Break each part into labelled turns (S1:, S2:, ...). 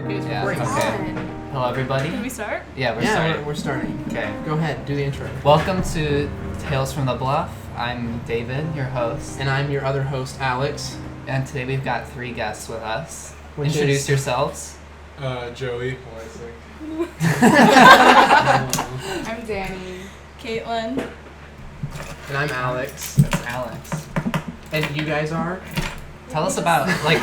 S1: Yeah.
S2: Great.
S1: Okay. Hello, everybody.
S3: Can we start?
S1: Yeah, we're starting.
S2: Okay.
S1: Okay.
S2: Go ahead, do the intro.
S1: Welcome to Tales from the Bluff. I'm David, your host.
S2: And I'm your other host, Alex.
S1: And today we've got 3 guests with us.
S2: Which
S1: Introduce
S2: is-
S1: yourselves.
S4: Joey.
S5: I'm Danhee.
S3: Caitlin.
S2: And I'm Alex.
S1: That's Alex.
S2: And you guys are?
S1: Tell us about, like...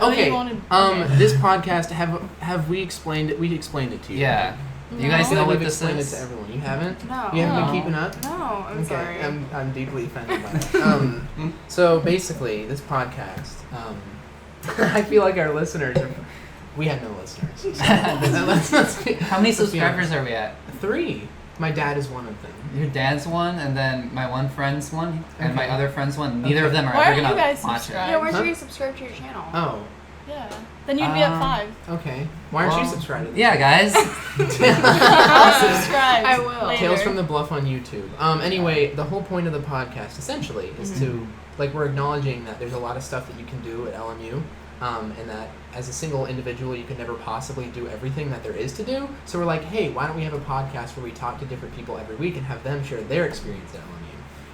S2: Okay.
S3: Okay.
S2: This podcast, have we explained it? We explained it to you.
S1: Yeah.
S3: No.
S1: You guys know what
S2: We've
S1: this
S2: explained
S1: is?
S2: it to everyone. You haven't?
S5: No.
S2: You haven't
S3: No.
S2: been keeping up?
S5: No, I'm sorry.
S2: I'm deeply offended by that. So basically, this podcast, I feel like our listeners are... We have no listeners.
S1: How many subscribers are we at?
S2: 3. My dad is one of them.
S1: Your dad's one, and then my one friend's one, and my
S2: Okay.
S1: other friend's one. Neither of them are
S3: Why
S1: ever
S3: aren't
S1: gonna
S3: you guys
S1: watch
S3: subscribed?
S1: it.
S5: Yeah, why
S2: Huh?
S5: don't you subscribe to your channel?
S2: Oh,
S3: Yeah. Then you'd be at 5.
S2: okay. Why aren't you
S1: Well,
S2: subscribed to this?
S1: Yeah, guys.
S3: I'll subscribe.
S5: I will.
S3: Later.
S2: Tales from the Bluff on YouTube. Anyway, the whole point of the podcast, essentially, is to, like, we're acknowledging that there's a lot of stuff that you can do at LMU, and that as a single individual, you can never possibly do everything that there is to do. So we're like, hey, why don't we have a podcast where we talk to different people every week and have them share their experience at LMU?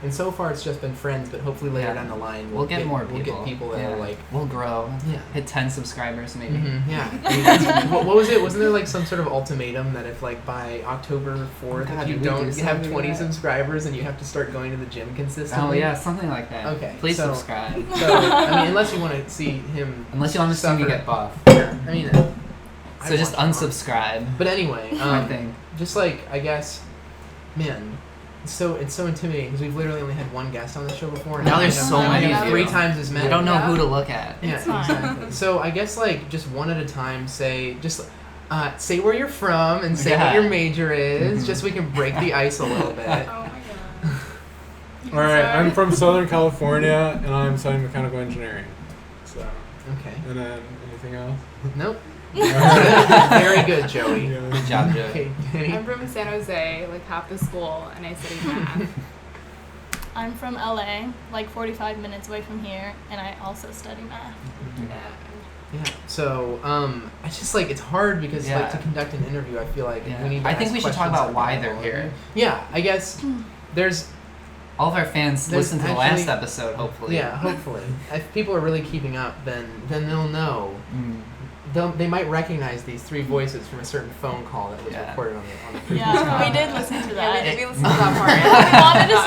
S2: And so far, it's just been friends, but hopefully later
S1: Yeah.
S2: down the line,
S1: We'll get more people.
S2: We'll get people that are like,
S1: We'll grow.
S2: yeah.
S1: Hit 10 subscribers, maybe.
S2: Yeah. I mean, what was it? Wasn't there like some sort of ultimatum that if like by October 4th,
S1: God,
S2: if you
S1: did we
S2: don't
S1: do
S2: have
S1: something
S2: 20
S1: like that?
S2: subscribers and you have to start going to the gym consistently?
S1: Oh, yeah, something like that.
S2: Okay,
S1: Please
S2: so-
S1: subscribe.
S2: So, I mean, unless you want to see him.
S1: Unless you want to see me
S2: suffer.
S1: get buff.
S2: Yeah, I mean.
S1: So just unsubscribe.
S2: But anyway,
S1: I think.
S2: just like, I guess, man, it's so intimidating because we've literally only had one guest on the show before. And
S1: Now there's
S2: we
S1: so
S2: have
S1: many of you.
S2: 3 times as many.
S1: You don't know
S5: Yeah.
S1: who to look at.
S2: Yeah,
S3: It's fine.
S2: exactly. So I guess like just one at a time. Say where you're from and say
S1: Yeah.
S2: what your major is,
S1: Mhm.
S2: just so we can break the ice a little bit.
S5: Oh my god.
S4: Alright, I'm from Southern California and I'm studying mechanical engineering. So,
S2: Okay.
S4: and then anything else?
S2: Nope. Very good, Joey.
S4: Yeah.
S1: Good job, Joey.
S2: Okay, Danny.
S5: I'm from San Jose, like half the school, and I study math.
S3: I'm from LA, like 45 minutes away from here, and I also study math.
S2: Yeah. So, I just like it's hard because like
S1: Yeah.
S2: to conduct an interview, I feel like
S1: Yeah.
S2: we need. To
S1: I think
S2: ask
S1: we should talk
S2: questions
S1: about why
S2: all
S1: they're
S2: of
S1: here.
S2: them. Yeah, I guess there's.
S1: All of our fans
S2: There's
S1: listen to the
S2: actually-
S1: last episode, hopefully.
S2: Yeah, hopefully, if people are really keeping up, then they'll know.
S1: Mm.
S2: They might recognize these 3 voices from a certain phone call that was
S1: Yeah.
S2: recorded on the previous
S3: Yeah, we
S2: podcast.
S3: did listen to that.
S5: Yeah, we listened to that part.
S3: We wanted to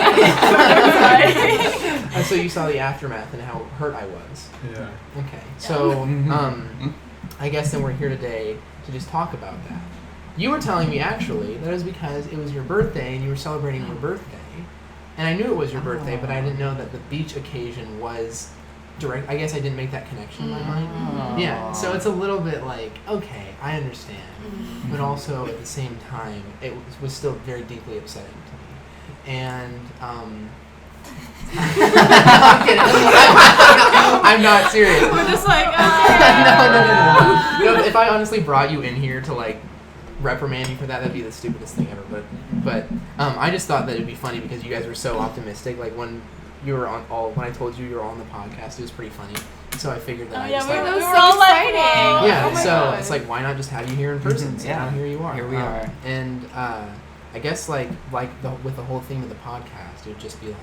S3: see it.
S2: So you saw the aftermath and how hurt I was.
S4: Yeah.
S2: Okay, so
S1: Mhm.
S2: I guess then we're here today to just talk about that. You were telling me actually that it was because it was your birthday and you were celebrating your birthday, and I knew it was your birthday, but I didn't know that the beach occasion was direct. I guess I didn't make that connection in my mind.
S1: Oh.
S2: Yeah, so it's a little bit like, okay, I understand, but also at the same time, it was still very deeply upsetting to me. And, I'm kidding. I'm not serious.
S3: We're just like,
S2: No, if I honestly brought you in here to, like, reprimand you for that, that'd be the stupidest thing ever. But I just thought that it'd be funny because you guys were so optimistic. Like, when you were when I told you were on the podcast, it was pretty funny. So I figured that
S3: Oh,
S2: I
S3: yeah,
S2: just
S3: we
S2: like,
S5: That was
S3: were
S5: so
S3: all like,
S5: exciting.
S3: whoa.
S2: yeah,
S5: Oh my
S2: so
S5: God.
S2: it's like, why not just have you here in person?
S1: Mhm,
S2: So
S1: yeah.
S2: now here you are.
S1: Here we are.
S2: And I guess with the whole theme of the podcast, it would just be like,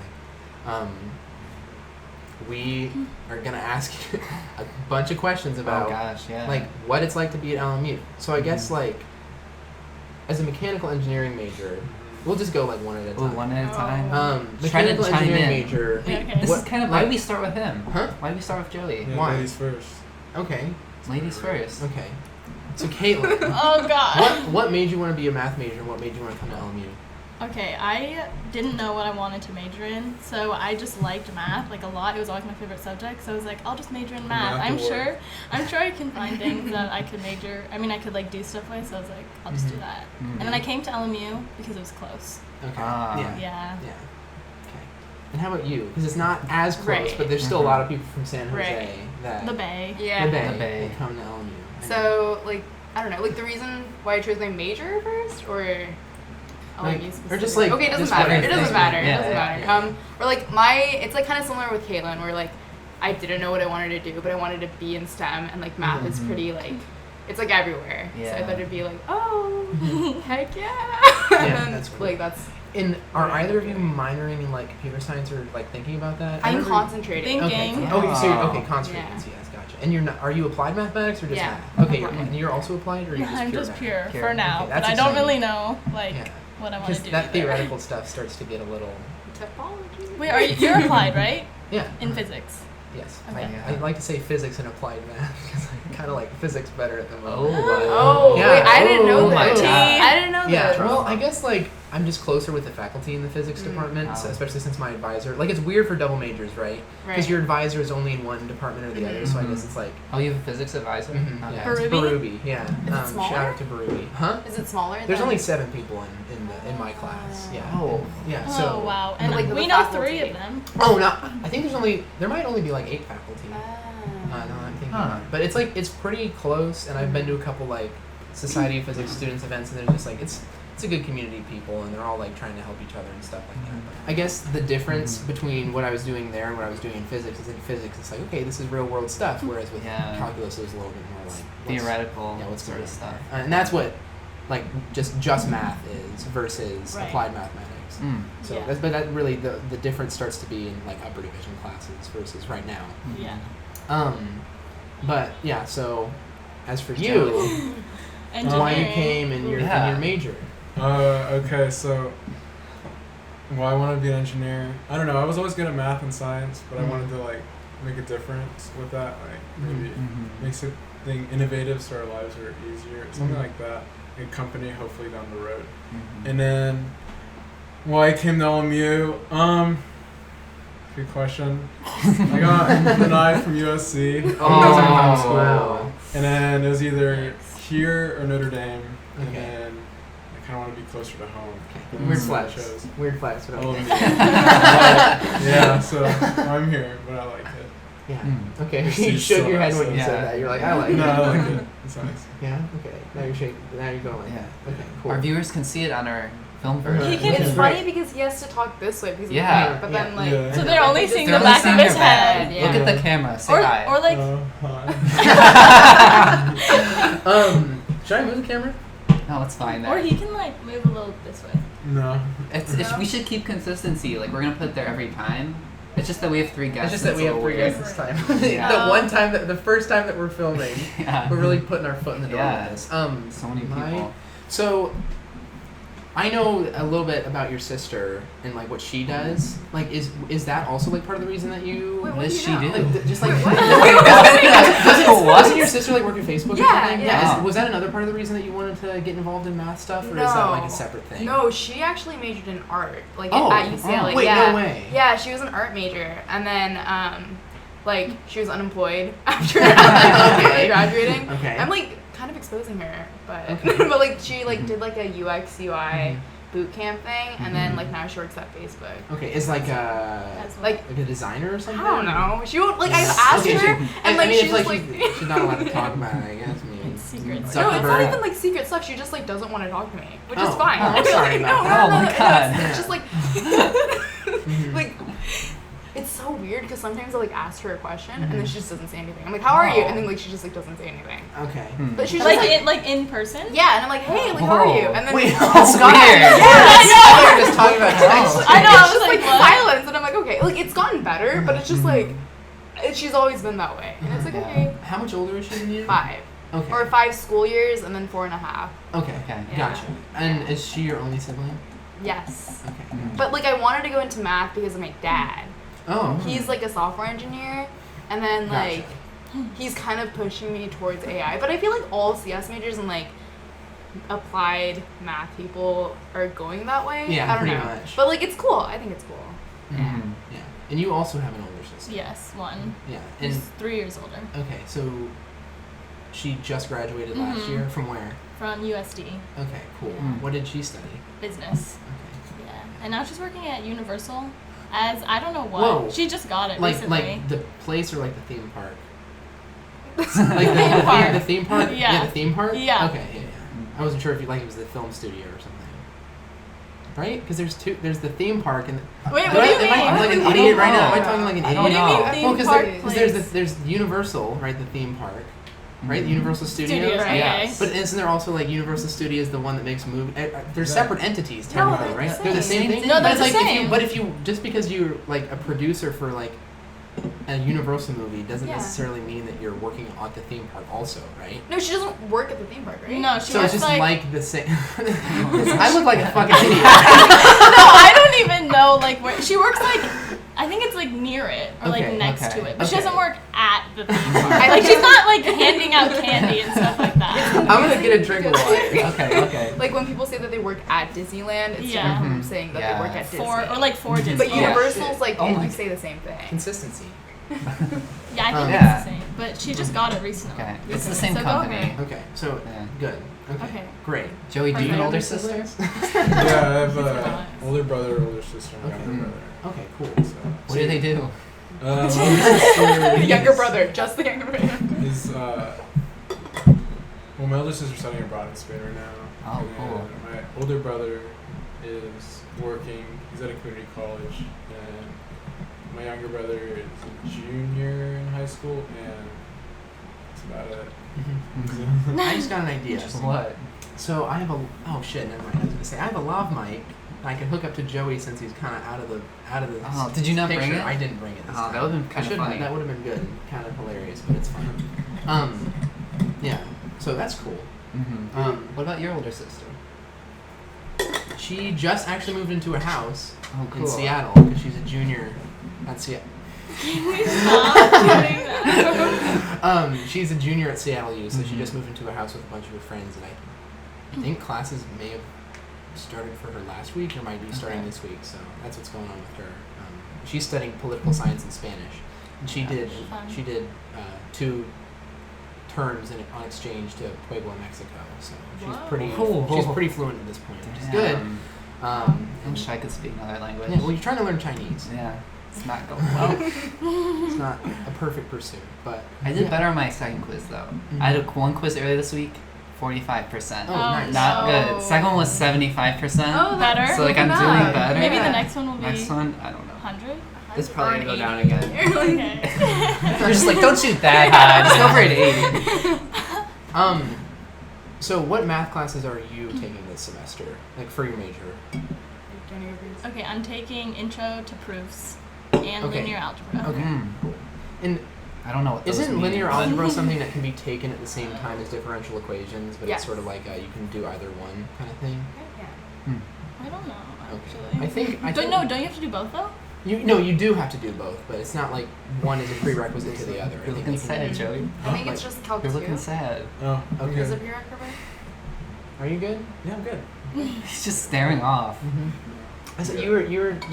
S2: we are gonna ask you a bunch of questions about
S1: Oh, gosh, yeah.
S2: like what it's like to be at LMU. So I guess like as a mechanical engineering major, we'll just go like one at a
S1: Ooh,
S2: time.
S1: one at a
S5: Oh.
S1: time.
S2: Mechanical
S1: Try to chime
S2: engineering
S1: in.
S2: major.
S3: Yeah, okay.
S1: This
S2: what-
S1: is kind of... Why do we start with him?
S2: Huh?
S1: Why do we start with Joey?
S4: Yeah,
S2: Why?
S4: ladies first.
S2: Okay.
S1: Ladies first.
S2: Okay. So Caitlin,
S3: Oh god.
S2: what made you want to be a math major and what made you want to come to LMU?
S3: Okay, I didn't know what I wanted to major in, so I just liked math like a lot. It was always my favorite subject, so I was like, I'll just major in math.
S4: Math
S3: I'm
S4: award.
S3: sure I can find things that I could major. I mean, I could like do stuff with, so I was like, I'll just do that.
S1: Mhm.
S3: And then I came to LMU because it was close.
S2: Okay.
S1: Ah.
S2: Yeah.
S3: Yeah.
S2: Yeah. Okay. And how about you? Because it's not as close,
S5: Right.
S2: but there's still a lot of people from San Jose
S3: Right.
S2: that
S3: The Bay.
S5: Yeah.
S2: the Bay,
S1: The Bay.
S2: that come to LMU.
S5: So, like, I don't know, like the reason why I chose my major first, or
S2: Like,
S5: LMU
S2: or just,
S5: specific?
S2: like,
S5: Okay, it doesn't
S2: just
S5: matter.
S2: whatever
S5: It doesn't
S2: thing.
S5: matter.
S1: Yeah,
S5: It doesn't
S1: yeah,
S5: matter.
S2: yeah.
S5: Or like it's like kind of similar with Caitlin, where like I didn't know what I wanted to do, but I wanted to be in STEM, and like math is pretty like it's like everywhere.
S1: Yeah.
S5: So I thought it'd be like, oh, heck yeah.
S2: Yeah,
S5: And then,
S2: that's cool.
S5: like that's.
S2: Are either of you minoring in like computer science or like thinking about that?
S5: I'm concentrating.
S3: Thinking.
S2: Okay. Oh, so you're, okay,
S5: Yeah.
S2: concentrating. Yes, gotcha. And you're not? Are you applied mathematics or just
S5: Yeah,
S2: math? Okay,
S5: applied.
S2: and you're also applied, or are you just
S3: I'm
S2: pure
S3: just
S2: math?
S3: pure
S1: Pure.
S3: for now,
S2: Okay,
S3: but
S2: that's
S3: I don't
S2: exciting.
S3: really know like
S2: Yeah.
S3: what I want
S2: Because
S3: to do.
S2: that
S3: either.
S2: theoretical stuff starts to get a little.
S5: Topology.
S3: Wait, you're applied, right?
S2: Yeah.
S3: In physics.
S2: Yes.
S3: Okay.
S2: I like to say physics and applied math because I kind of like physics better at the moment.
S5: Oh,
S2: Yeah.
S5: wait, I didn't know
S2: Oh my
S5: that.
S2: God.
S5: I didn't know
S2: Yeah,
S5: that.
S2: well, I guess like I'm just closer with the faculty in the physics department, so
S1: Oh.
S2: especially since my advisor, like it's weird for double majors, right? Because
S5: Right.
S2: your advisor is only in one department or the other, so I guess it's like,
S1: Oh, you have a physics advisor?
S2: yeah,
S1: Okay.
S2: it's
S3: Barubi?
S2: Barubi, yeah.
S5: Is it smaller?
S2: Shout out to Barubi. Huh?
S5: Is it smaller?
S2: There's
S5: than-
S2: only 7 people in my class. Yeah.
S1: Oh.
S2: Yeah. So.
S3: Oh wow, and
S5: like,
S3: we
S5: the
S3: know
S5: faculty.
S3: 3 of them.
S2: Oh no! I think there might only be like 8 faculty.
S5: Ah.
S2: No, I'm thinking.
S1: Huh.
S2: But it's like it's pretty close, and I've been to a couple like Society of Physics students events, and there's just like it's a good community of people, and they're all like trying to help each other and stuff like that. But I guess the difference between what I was doing there and what I was doing in physics is in physics it's like okay, this is real world stuff, whereas with
S1: Yeah.
S2: calculus it was a little bit more like
S1: Theoretical
S2: what's
S1: sort
S2: going
S1: of
S2: on
S1: stuff.
S2: there. And that's what like just math is versus
S3: Right.
S2: applied mathematics.
S1: Mm.
S2: So
S3: Yeah.
S2: but that really the difference starts to be in like upper division classes versus right now.
S3: Yeah.
S2: But yeah, so as for you, why you came and your
S1: Yeah.
S2: and your major?
S4: Okay, so well, I wanted to be an engineer. I don't know. I was always good at math and science, but I wanted to like make a difference with that. Like maybe make something innovative so our lives are easier, something like that. A company, hopefully down the road. And then why I came to LMU? Good question. I got denied from USC.
S2: Oh, wow.
S4: And then it was either here or Notre Dame. And
S2: Okay.
S4: then I kind of want to be closer to home.
S2: Weird
S4: That's what I
S2: flex.
S4: chose.
S2: Weird flex, but okay.
S4: Yeah, so I'm here, but I like it.
S2: Yeah.
S1: Mm.
S2: Okay.
S4: It's
S2: You
S4: just
S2: shook
S4: so
S2: your head
S4: nice.
S2: when you
S1: Yeah.
S2: said that. You're like, I like
S4: No,
S2: it.
S4: I like it. It's nice.
S2: Yeah. Okay. Now you're shaking. Now you're going like
S1: Yeah.
S2: that. Okay. Cool.
S1: Our viewers can see it on our film
S2: Uh-huh.
S1: version.
S3: He can-
S5: It's
S2: It's
S5: funny
S2: great.
S5: because he has to talk this way because of
S1: Yeah.
S5: the mic, but then
S2: Yeah.
S5: like
S4: Yeah.
S3: So they're only seeing
S1: They're
S3: the
S1: only
S3: back
S1: seeing
S3: of his
S1: your back.
S3: head.
S5: Yeah.
S1: Look at the camera. Say
S3: Or
S1: hi.
S3: or like
S4: Hi.
S2: Should I move the camera?
S1: No, it's fine there.
S3: or he can like move a little this way.
S4: No.
S1: We should keep consistency. Like we're gonna put it there every time. It's just that we have 3 guests.
S2: It's just that
S1: it's
S2: we
S1: a
S2: have 3
S1: little
S2: guests
S1: weird.
S2: this time.
S1: Yeah.
S2: The one time the first time that we're filming,
S1: Yeah.
S2: we're really putting our foot in the door
S1: Yeah.
S2: with this.
S1: So many people.
S2: So, I know a little bit about your sister and like what she does. Like, is that also like part of the reason that you?
S5: Wait,
S1: What
S5: what
S1: does
S5: do
S1: she
S5: you know?
S1: do?
S2: Like, just like
S5: Wait, what?
S2: doesn't your sister like work at Facebook or
S5: Yeah,
S2: something?
S5: yeah.
S2: Was that another part of the reason that you wanted to get involved in math stuff, or is that like a separate thing?
S5: No, she actually majored in art, like
S2: Oh,
S5: at UCLA.
S2: oh. Wait,
S5: yeah.
S2: no way.
S5: Yeah, she was an art major, and then like she was unemployed after graduating.
S2: Okay.
S5: I'm like kind of exposing her, but
S2: Okay.
S5: but like she like did like a UX UI boot camp thing, and then like now she works at Facebook.
S2: Okay, is like
S3: As well.
S5: Like
S2: a designer or
S5: I
S2: something?
S5: don't know. She won't like I've asked
S2: Okay,
S5: her, and like
S2: I mean,
S5: she's
S2: it's
S5: like.
S2: she's not allowed to talk about it, I guess. I mean,
S3: It's secret.
S5: No, it's not
S2: Zuckerberg.
S5: even like secret stuff. She just like doesn't want to talk to me, which
S2: Oh.
S5: is fine.
S2: Oh, I'm sorry
S5: no,
S2: about
S5: no,
S1: that.
S5: no,
S1: Oh my
S5: no,
S1: God.
S5: It's just like, like, it's so weird because sometimes I like ask her a question and then she just doesn't say anything. I'm like, how are you? And then like she just like doesn't say anything.
S2: Okay.
S5: But she's
S3: Like
S5: just like,
S3: in person?
S5: yeah, and I'm like, hey, like how are you? And then
S2: Wait,
S1: That's
S2: Scott.
S1: weird.
S2: Yeah, I was just talking about text.
S3: I know, I
S5: it's
S3: was
S5: just like
S3: like, what?
S5: silence, and I'm like, okay, like it's gotten better, but it's just like, she's always been that way, and it's like, okay,
S2: How much older is she than you?
S5: 5
S2: Okay.
S5: or 5 school years, and then 4.5.
S2: Okay.
S1: Okay.
S5: Yeah.
S2: Gotcha. And is she your only sibling?
S5: Yes,
S2: Okay.
S5: but like I wanted to go into math because of my dad.
S2: Oh.
S5: He's like a software engineer, and then
S2: Gotcha.
S5: like he's kind of pushing me towards AI. But I feel like all CS majors and like applied math people are going that way.
S2: Yeah,
S5: I don't
S2: pretty
S5: know.
S2: much.
S5: But like it's cool. I think it's cool.
S1: Mhm.
S2: Yeah. And you also have an older sister.
S3: Yes, one.
S2: Yeah.
S3: He's
S2: And
S3: 3 years older.
S2: okay, so she just graduated last
S3: Mhm.
S2: year. From where?
S3: From USD.
S2: Okay, cool.
S3: Yeah.
S2: What did she study?
S3: Business.
S2: Okay.
S3: Yeah. And now she's working at Universal as I don't know what.
S2: Whoa.
S3: She just got it
S2: Like
S3: recently.
S2: the place or like the theme park? Like
S3: Theme park.
S2: The theme park?
S3: Yeah.
S2: The theme park?
S3: Yeah.
S2: Okay, yeah. I wasn't sure if you like it was the film studio or something. right? Because there's two. There's the theme park and.
S3: Wait, what do you mean?
S2: I'm like an
S1: I don't
S2: idiot right now. Am I
S1: know.
S2: talking like an
S1: I
S2: idiot?
S1: don't know.
S3: What do you mean theme park place?
S2: there's Universal, right? The theme park, right? The Universal Studios.
S3: Studios,
S2: Right?
S1: Yes.
S2: But isn't there also like Universal Studios, the one that makes movies? They're
S4: Yeah.
S2: separate entities
S5: No,
S2: technically,
S5: they're
S2: right?
S5: the
S2: They're the
S5: same.
S2: same thing.
S3: No,
S2: but
S3: they're
S2: it's
S3: the
S2: like
S3: same.
S2: if you just because you're like a producer for like a Universal movie doesn't
S5: Yeah.
S2: necessarily mean that you're working at the theme park also, right?
S5: No, she doesn't work at the theme park, right?
S3: No, she
S2: So
S3: works
S2: it's just
S3: like
S2: the same. I look like a fucking idiot.
S3: no, I don't even know like where she works. Like I think it's like near it or like
S2: Okay,
S3: next
S1: okay,
S3: to it, but she
S2: okay.
S3: doesn't work at the theme park.
S5: I
S3: Like
S5: think
S3: she's not like handing out candy and stuff like that.
S2: I'm gonna get a drink of water.
S1: Okay.
S5: Like when people say that they work at Disneyland, it's
S3: Yeah.
S5: different from saying that
S1: Yeah.
S5: they work at Disney.
S3: For Disney.
S5: But
S1: Yeah.
S5: Universal's like
S1: Oh my
S5: you say the same thing.
S2: Consistency.
S3: Yeah, I think
S1: Yeah.
S3: it's the same. But she just got it recently.
S1: Okay. It's the
S3: recently,
S1: same
S3: so go
S1: company.
S3: her.
S2: Okay, so
S1: Yeah.
S2: good. Okay,
S3: Okay.
S2: great.
S1: Joey, do you have an older
S2: Siblings?
S1: sister?
S4: Yeah, I have
S3: It's
S4: a
S3: nice.
S4: older brother, older sister, and
S2: Okay.
S4: younger brother.
S2: Okay, cool.
S4: So,
S1: What do they do?
S4: my older sister
S5: The younger
S4: is-
S5: brother, just the younger brother.
S4: is well, my older sister's studying abroad in Spain right now.
S1: Oh,
S4: and
S1: cool.
S4: My older brother is working. He's at a community college, and my younger brother is a junior in high school, and that's about it.
S2: Mhm. I just got an idea.
S1: What?
S2: So I have a shit. Never mind. I was gonna say I have a lav mic. I can hook up to Joey since he's kind of out of the
S1: Oh, did you not bring
S2: picture.
S1: it?
S2: I didn't bring it. This
S1: Oh,
S2: time.
S1: that would've been
S2: I
S1: kinda
S2: should've.
S1: funny.
S2: That would have been good. Kind of hilarious, but it's fine. Yeah. So that's cool.
S1: Mm-hmm. What about your older sister?
S2: She just actually moved into a house
S1: Oh, cool.
S2: in Seattle because she's a junior at Seattle.
S3: Can we stop doing that?
S2: She's a junior at Seattle U, so she
S1: Mhm.
S2: just moved into a house with a bunch of her friends, and I think classes may have started for her last week or might be starting
S1: Okay.
S2: this week. So that's what's going on with her. She's studying political science and Spanish, and she did
S3: Fun.
S2: 2 terms on exchange to Puebla, Mexico. So she's
S3: Whoa.
S2: pretty
S1: Cool.
S2: she's pretty fluent at this point, which is
S1: Damn.
S2: good.
S1: I wish I could speak another language.
S2: Yeah, well, you're trying to learn Chinese.
S1: Yeah, it's not going well.
S2: It's not a perfect pursuit, but
S1: I did
S2: yeah.
S1: better on my second quiz though.
S2: Mhm.
S1: I had one quiz earlier this week, 45%.
S2: Oh, nice.
S1: Not
S3: no.
S1: good. Second one was 75%.
S5: Oh,
S3: Better?
S1: So like I'm
S5: Look at
S1: doing
S5: that.
S1: better.
S3: Maybe
S5: Yeah.
S3: the next one will be
S1: Next one, I don't know.
S3: 100.
S1: It's probably gonna go down
S5: Or
S1: again.
S5: 80. You're like,
S3: Okay.
S1: They're just like, don't shoot that high. Just go for an 80.
S2: So what math classes are you taking this semester? Like for your major?
S3: Okay, I'm taking Intro to Proofs and
S2: Okay.
S3: Linear Algebra.
S2: Okay.
S1: Mm.
S2: And
S1: I don't know what those
S2: isn't
S1: mean.
S2: linear algebra something that can be taken at the same time as differential equations, but
S5: Yes.
S2: it's sort of like you can do either one kind of thing?
S5: Yeah.
S3: I don't know,
S2: Okay.
S3: actually.
S2: I think
S3: Don't you have to do both though?
S2: you do have to do both, but it's not like one is a prerequisite to the other. I
S1: You're
S2: think
S1: looking
S2: you
S1: sad,
S2: can-
S1: Joey.
S5: I think it's
S2: Like,
S5: just Calc
S1: You're
S5: 2.
S1: looking sad.
S4: Oh,
S2: Okay.
S5: Is
S4: okay.
S5: it prerequisite?
S2: Are you good?
S4: Yeah, I'm good.
S1: He's just staring off.
S2: Mm-hmm. I said you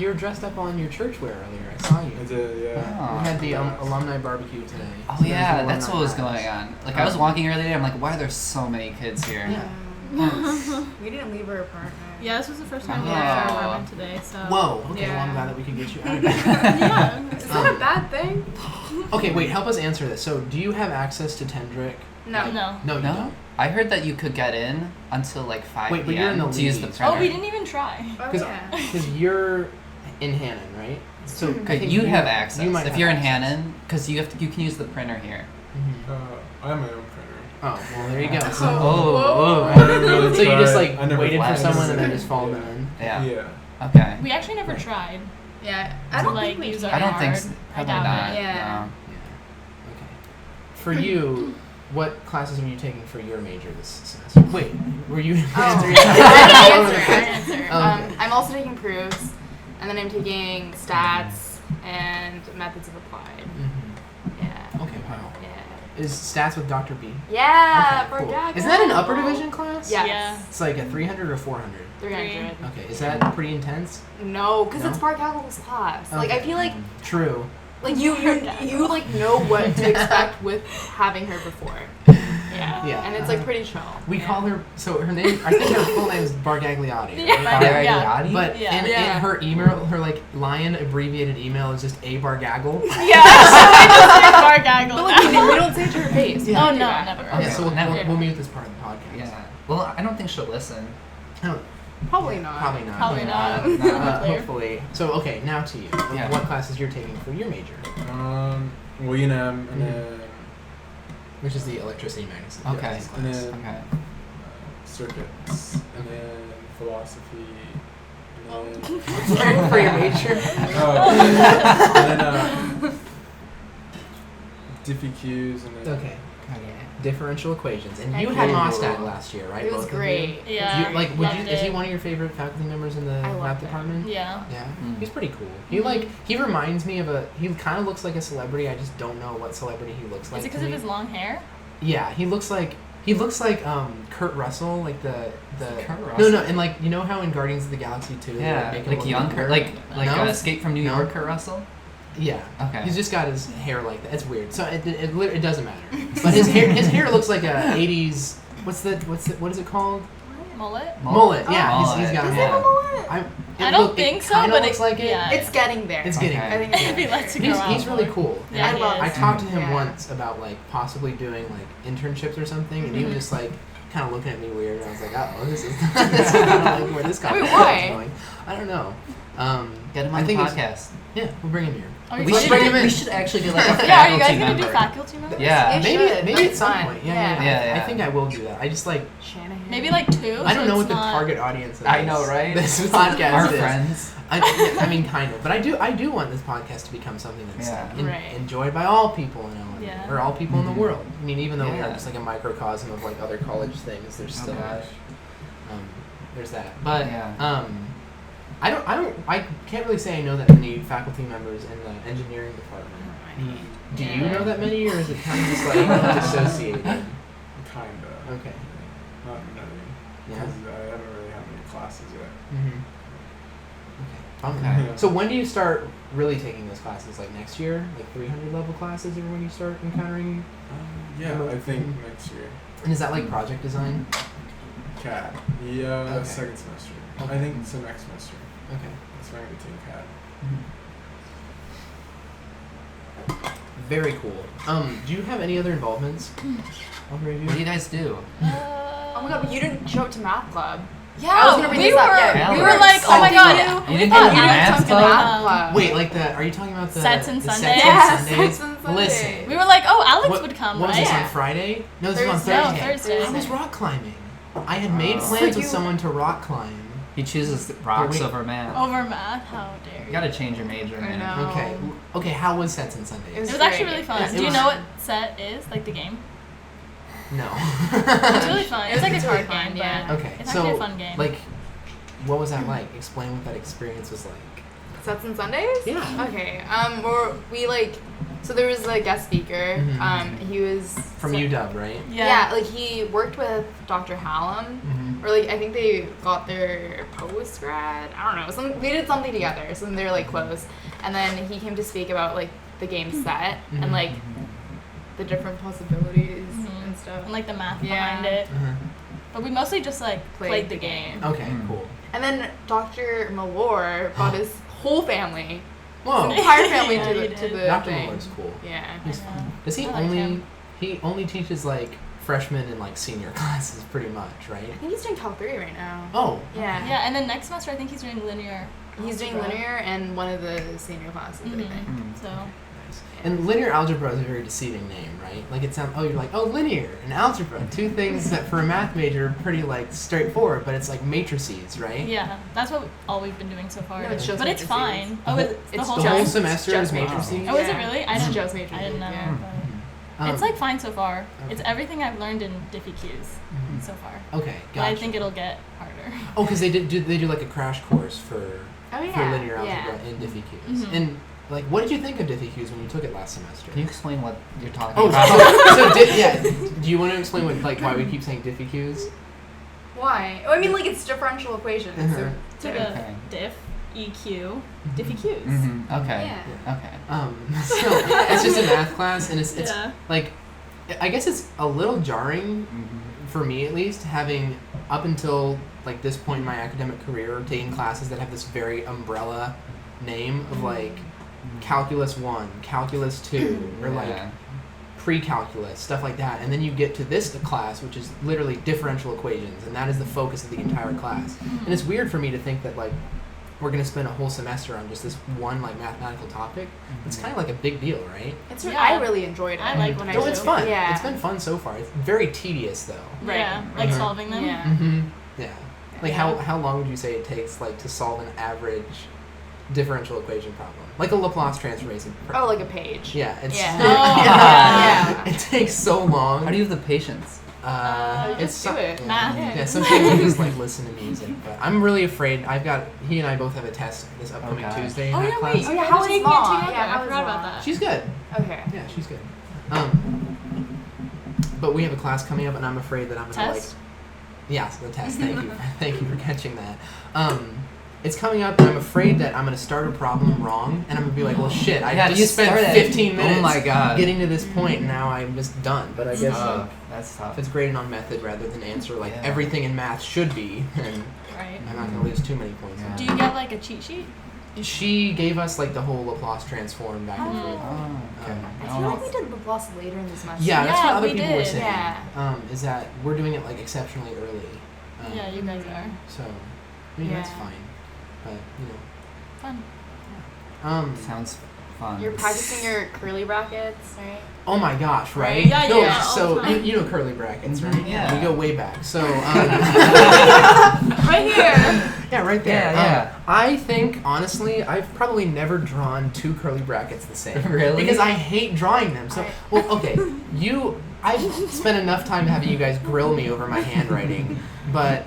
S2: were dressed up on your church wear earlier. I saw you.
S4: I did, yeah.
S1: Oh.
S2: We had the alumni barbecue today.
S1: Oh
S2: So there's
S1: yeah,
S2: the
S1: that's what was
S2: alumni
S1: going
S2: house.
S1: on. Like I was walking earlier today, I'm like, why are there so many kids here?
S2: Yeah.
S5: We didn't leave our apartment.
S3: Yeah, this was the first time we
S1: Oh.
S3: left our apartment today, so.
S2: Whoa. Okay. Well, I'm
S5: Yeah.
S2: glad that we could get you out of there.
S3: Yeah.
S5: Is that a bad thing?
S2: Okay. Wait. Help us answer this. So, do you have access to Tendrick?
S5: No.
S3: No.
S2: No, you
S1: No?
S2: don't.
S1: I heard that you could get in until like 5
S2: Wait, but
S1: p.m.
S2: you're in the
S1: to use the
S2: leads.
S1: printer.
S3: Oh, we didn't even try.
S5: Oh,
S2: Because
S5: yeah.
S2: you're in Hannon, right? So I
S1: Okay,
S2: think
S1: you have access.
S2: You might
S1: if
S2: have
S1: you're in
S2: access.
S1: Hannon, because you can use the printer here.
S2: Mhm.
S4: I have my own printer.
S2: Oh, well, there you go. So,
S1: Oh,
S4: I didn't really
S2: so you just
S4: try.
S2: like
S4: I never
S2: waited for
S1: tried.
S2: someone and then just followed them in.
S1: yeah.
S4: Yeah.
S1: Okay.
S3: We actually never tried.
S5: Yeah. I
S3: To,
S5: don't
S3: like,
S5: think we
S3: use
S5: can.
S3: our
S1: I don't think
S3: hard.
S1: so.
S3: I
S1: Probably
S3: doubt
S1: not.
S5: it. Yeah.
S2: Yeah. Okay. For you, what classes are you taking for your major this semester? Wait, were you?
S5: I answer.
S2: Okay.
S5: I'm also taking proofs, and then I'm taking stats and methods of applied.
S2: Mhm.
S5: Yeah.
S2: Okay. Wow.
S5: Yeah.
S2: Is stats with Dr. B?
S5: Yeah.
S2: Okay, cool.
S5: Bargago.
S2: Isn't that an upper division class?
S5: Yes.
S3: Yeah.
S2: It's like a 300 or 400.
S5: 300.
S2: Okay. Is that pretty intense?
S5: No, because
S2: No?
S5: it's Bargago's class. Like I
S2: Okay.
S5: feel like
S2: True.
S5: you like know what to expect with having her before.
S3: Yeah.
S2: Yeah.
S5: And it's like pretty chill.
S2: We
S5: Yeah.
S2: call her. So her name. I think her full name is Bargagliotti.
S3: Yeah.
S2: Right?
S3: Yeah.
S2: But
S3: Yeah.
S2: in
S5: Yeah.
S2: her email, her like lion abbreviated email is just a Bargaggle.
S3: Yeah, so we just say Bargaggle.
S5: But like we don't say it to her face. We
S3: Oh,
S5: don't do
S3: no,
S5: that.
S3: never.
S2: Okay, so we'll
S1: Never.
S2: mute this part of the podcast.
S1: Yeah. Well, I don't think she'll listen.
S2: I don't.
S5: Probably not.
S2: Probably not.
S3: Probably not.
S1: No.
S3: Clear.
S2: Hopefully. So okay, now to you.
S1: Yeah.
S2: What classes you're taking for your major?
S4: Well, E&M, and then
S2: Which is the electricity magnetism
S1: Okay.
S2: class.
S4: And then
S1: Okay.
S4: circuits, and then philosophy, and then
S2: For your major?
S4: and then diffie Qs, and then
S2: Okay.
S1: Okay.
S2: Differential equations. And
S5: Heck
S2: you had
S5: yeah.
S2: Mostad last year, right?
S5: It was
S2: Both of you?
S5: great.
S3: Yeah.
S2: You, like, would
S3: loved
S2: you? Is he
S3: it.
S2: one of your favorite faculty members in the
S5: I
S2: lab
S5: loved it.
S2: department?
S3: Yeah.
S2: Yeah,
S1: Mm.
S2: he's pretty cool. He reminds me of he kind of looks like a celebrity. I just don't know what celebrity he looks like.
S3: Is it
S2: to
S3: because of
S2: me.
S3: his long hair?
S2: Yeah, he looks like Kurt Russell, like the
S1: Kurt
S2: no,
S1: Russell?
S2: and like you know how in Guardians of the Galaxy 2 they
S1: Yeah,
S2: make him
S1: like
S2: look
S1: young
S2: younger?
S1: Kurt, like
S2: No?
S1: Escape from New
S2: No?
S1: York, Kurt Russell.
S2: Yeah.
S1: Okay.
S2: He's just got his hair like that. It's weird. So it doesn't matter. But his hair looks like a 80s. What is it called?
S3: Mullet?
S2: Mullet. Yeah,
S1: Mullet.
S2: he's got a
S5: Is
S1: Yeah.
S5: it a mullet?
S3: I don't think so,
S2: kinda
S3: but
S2: looks like it.
S3: yeah.
S5: It's getting there.
S2: It's getting.
S1: Okay.
S5: I think
S3: If he lets it go out
S2: He's really
S3: more.
S2: cool.
S3: Yeah,
S5: I
S3: he
S5: love
S3: is.
S2: I talked to him
S5: Yeah.
S2: once about like possibly doing like internships or something, and he was just like kind of looking at me weird. And I was like, oh, this is this is kind of like where this conversation
S5: why?
S2: is going. I don't know.
S1: Get him
S2: I
S1: on the
S2: think it's-
S1: podcast.
S2: Yeah, we'll bring him here.
S3: Are you
S1: We
S3: guys
S1: should,
S2: bring him in.
S1: we should actually get like a faculty
S3: Yeah, are you guys gonna
S1: member.
S3: do faculty members?
S1: Yeah.
S5: You
S2: Maybe
S5: should.
S2: maybe at
S5: That's
S2: some
S5: fun.
S2: point.
S5: Yeah.
S1: Yeah.
S2: I think I will do that. I just like
S5: Shanahan.
S3: Maybe like 2.
S2: I don't
S3: so
S2: know what
S3: it's
S2: the
S3: not-
S2: target audience of
S1: I know, right?
S2: This podcast
S1: Our
S2: is.
S1: friends.
S2: I mean, kind of, but I do want this podcast to become something that's
S1: Yeah.
S2: like,
S3: Right.
S2: enjoyed by all people in LMU,
S3: Yeah.
S2: or all people in the
S1: Mhm.
S2: world. I mean, even though we are
S1: Yeah.
S2: just like a microcosm of like other college things, there's
S1: Oh
S2: still
S1: gosh.
S2: there's that. But
S1: Yeah.
S2: I can't really say I know that many faculty members in the engineering department. Do you know that many, or is it kind of just like dissociated?
S4: kinda.
S2: Okay.
S4: Not many.
S2: Yeah.
S4: Because I haven't really had many classes yet.
S2: Okay.
S1: Okay.
S2: So when do you start really taking those classes? Like next year, like 300 level classes, or when you start encountering?
S4: Yeah, I think
S2: Mhm.
S4: next year.
S2: And is that like project design?
S4: CAD. Yeah,
S2: Okay.
S4: second semester.
S2: Okay.
S4: I think it's the next semester.
S2: Okay.
S4: That's when I'm going to take CAD.
S2: Very cool. Do you have any other involvements? All three of
S1: What do
S2: you?
S1: you guys do?
S5: Oh my god, but you didn't show up to math club.
S3: Yeah,
S5: I was gonna bring
S3: we
S5: this up,
S3: were,
S5: yeah.
S3: we were like, oh my
S5: So
S3: god,
S5: you
S1: You
S3: we
S1: didn't
S3: thought
S1: do
S3: you
S1: math
S3: were talking
S1: club?
S3: about,
S5: club.
S2: Wait, like are you talking about the
S3: Sets and
S2: the
S3: Sundays?
S2: Sets
S5: Yeah,
S2: and Sundays?
S5: Sets and Sundays.
S2: Listen.
S3: we were like, oh, Alex
S2: What-
S3: would come,
S2: What was
S3: right?
S2: this
S5: Yeah.
S2: on Friday? No, this was on
S5: Thursday.
S2: Thursday.
S3: No, Thursday.
S2: I was rock climbing. I had made
S1: Oh.
S2: plans
S5: So
S2: with
S5: you-
S2: someone to rock climb.
S1: He chooses rocks
S2: wait.
S1: over math.
S3: Over math, how dare
S1: You
S3: you?
S1: gotta change your major,
S5: I
S1: man.
S5: know.
S2: Okay. Okay. How was Sets and Sundays?
S5: It
S3: It
S5: was
S3: was actually
S5: great.
S3: really fun.
S2: Yeah, it
S3: Do you
S2: was-
S3: know what set is? Like the game?
S2: No.
S3: It's really fun. It's like a
S5: It's
S3: card
S5: really fun,
S3: game,
S5: yeah.
S3: but
S2: Okay.
S3: it's
S2: So
S3: actually a fun game.
S2: like, what was that like? Explain what that experience was like.
S5: Sets and Sundays?
S2: Yeah.
S5: Okay. We like, so there was a guest speaker.
S2: Mhm.
S5: He was
S2: From UW, right?
S5: Yeah, like he worked with Dr. Hallam,
S2: Mm-hmm.
S5: or like I think they got their post grad. I don't know. They did something together, so then they were like close. And then he came to speak about like the game set
S2: Mhm.
S5: and like the different possibilities
S3: Mhm.
S5: and stuff.
S3: and like the math
S5: Yeah.
S3: behind it.
S2: Uh-huh.
S3: But we mostly just like played the game.
S2: Okay.
S1: Mm.
S2: Cool.
S5: And then Dr. Malore brought his whole family, his
S2: Whoa.
S5: entire family
S3: Yeah,
S5: to
S3: he
S5: the
S3: did.
S2: Dr.
S5: thing.
S2: Miller's cool.
S5: Yeah.
S2: He's
S3: I
S2: fun.
S3: know.
S2: Does he
S3: I like
S2: only?
S3: him.
S2: He only teaches like freshmen and like senior classes, pretty much, right?
S5: I think he's doing Cal 3 right now.
S2: Oh.
S5: Yeah.
S3: Yeah, and then next semester I think he's doing linear.
S5: He's doing
S3: algebra.
S5: linear and one of the senior classes, I
S3: Mhm.
S5: think.
S1: Mm.
S3: So
S2: Nice. And linear algebra is a very deceiving name, right? Like it sounds. Oh, you're like, oh, linear and algebra, two things that for a math major are pretty like straightforward, but it's like matrices, right?
S3: yeah, that's what all we've been doing so far.
S5: No, it's just
S3: but it's
S5: matrices.
S3: fine.
S2: The
S3: Oh,
S2: whole-
S3: it's the
S5: it's
S3: whole
S2: The
S5: just-
S2: whole
S3: time.
S2: semester
S5: just
S2: is matrices.
S5: matrices.
S3: Oh, is it
S5: Yeah.
S3: really? I
S5: It's
S3: didn't.
S5: just matrices.
S3: I didn't know.
S5: Yeah.
S3: But it's like fine so far. It's
S2: Okay.
S3: everything I've learned in diffie Qs
S2: Mhm.
S3: so far.
S2: Okay,
S3: But I
S2: gotcha.
S3: think it'll get harder.
S2: Oh, because they do like a crash course for
S5: Oh yeah.
S2: for linear algebra
S5: Yeah.
S2: in diffie Qs.
S3: Mhm.
S2: And like, what did you think of diffie Qs when you took it last semester?
S1: Can you explain what you're talking
S2: Oh,
S1: about?
S2: yeah. Do you want to explain why we keep saying diffie Qs?
S5: Why? Oh, I mean, like it's differential equations.
S2: Uh-huh.
S5: So,
S3: Took
S5: yeah.
S3: a diff, EQ, diffie Qs.
S1: Mm-hmm. Okay.
S5: Yeah.
S1: Okay.
S2: So it's just a math class, and it's
S3: Yeah.
S2: like, I guess it's a little jarring
S1: Mm-hmm.
S2: for me at least, having up until like this point in my academic career taking classes that have this very umbrella name of like calculus 1, calculus 2, or like
S1: Yeah.
S2: pre-calculus, stuff like that, and then you get to this class, which is literally differential equations, and that is the focus of the entire class. And it's weird for me to think that like we're gonna spend a whole semester on just this one like mathematical topic. It's kind of like a big deal, right?
S5: I really enjoyed it.
S3: I like when I
S2: No, it's
S3: do.
S2: fun.
S5: Yeah.
S2: It's been fun so far. It's very tedious though.
S5: Right.
S3: Yeah, like
S2: Mhm.
S3: solving them.
S5: Yeah.
S2: Mm-hmm. Yeah. Like
S3: Yeah.
S2: how long would you say it takes like to solve an average differential equation problem? Like a Laplace transformation.
S5: Oh, like a page.
S2: Yeah. It's
S5: Yeah.
S3: Oh,
S5: yeah.
S2: It takes so long.
S1: How do you have the patience?
S5: Just do it.
S2: Yeah.
S3: Math.
S2: Yeah, some people just like listen to music, but I'm really afraid. He and I both have a test this upcoming
S1: gosh.
S2: Tuesday in
S3: Oh
S2: that
S3: yeah,
S2: class.
S3: wait.
S5: Oh, yeah, how
S3: we're
S5: is
S3: taking
S5: law?
S3: it together.
S5: Yeah, how
S3: I
S5: is
S3: forgot
S5: law?
S3: about that.
S2: She's good.
S5: Okay.
S2: Yeah, she's good. But we have a class coming up, and I'm afraid that I'm gonna
S3: Test?
S2: Yes, the test. Thank you. Thank you for catching that. It's coming up, and I'm afraid that I'm gonna start a problem wrong, and I'm gonna be like, well, shit, I
S1: Yeah, you
S2: just spent
S1: started.
S2: 15 minutes
S1: Oh my god.
S2: getting to this point, and now I'm just done. But I guess like,
S1: That's tough.
S2: if it's graded on method rather than answer like
S1: Yeah.
S2: everything in math should be, then
S3: Right.
S2: I'm not gonna lose too many points.
S1: Yeah.
S3: Do you get like a cheat sheet?
S2: She gave us like the whole Laplace transform back and
S3: Oh.
S2: forth.
S1: Oh, okay.
S5: I feel like we did Laplace later in the semester.
S2: Yeah, that's
S3: Yeah,
S2: what other
S3: we
S2: people were
S3: did.
S2: saying.
S5: Yeah.
S2: Is that we're doing it like exceptionally early.
S3: Yeah, you guys are.
S2: So, I mean that's
S5: Yeah.
S2: fine, but
S3: Fun.
S1: Sounds fun.
S5: You're practicing your curly brackets, right?
S2: Oh my gosh, right?
S5: Right?
S3: Yeah,
S2: no,
S3: yeah, all
S2: so
S3: the time.
S2: you know curly brackets, right?
S1: Mhm, yeah.
S2: We go way back. So,
S5: Right here.
S2: yeah, right there.
S1: Yeah, yeah.
S2: I think honestly, I've probably never drawn two curly brackets the same.
S1: Really?
S2: Because I hate drawing them. So, well, okay, I've spent enough time having you guys grill me over my handwriting, but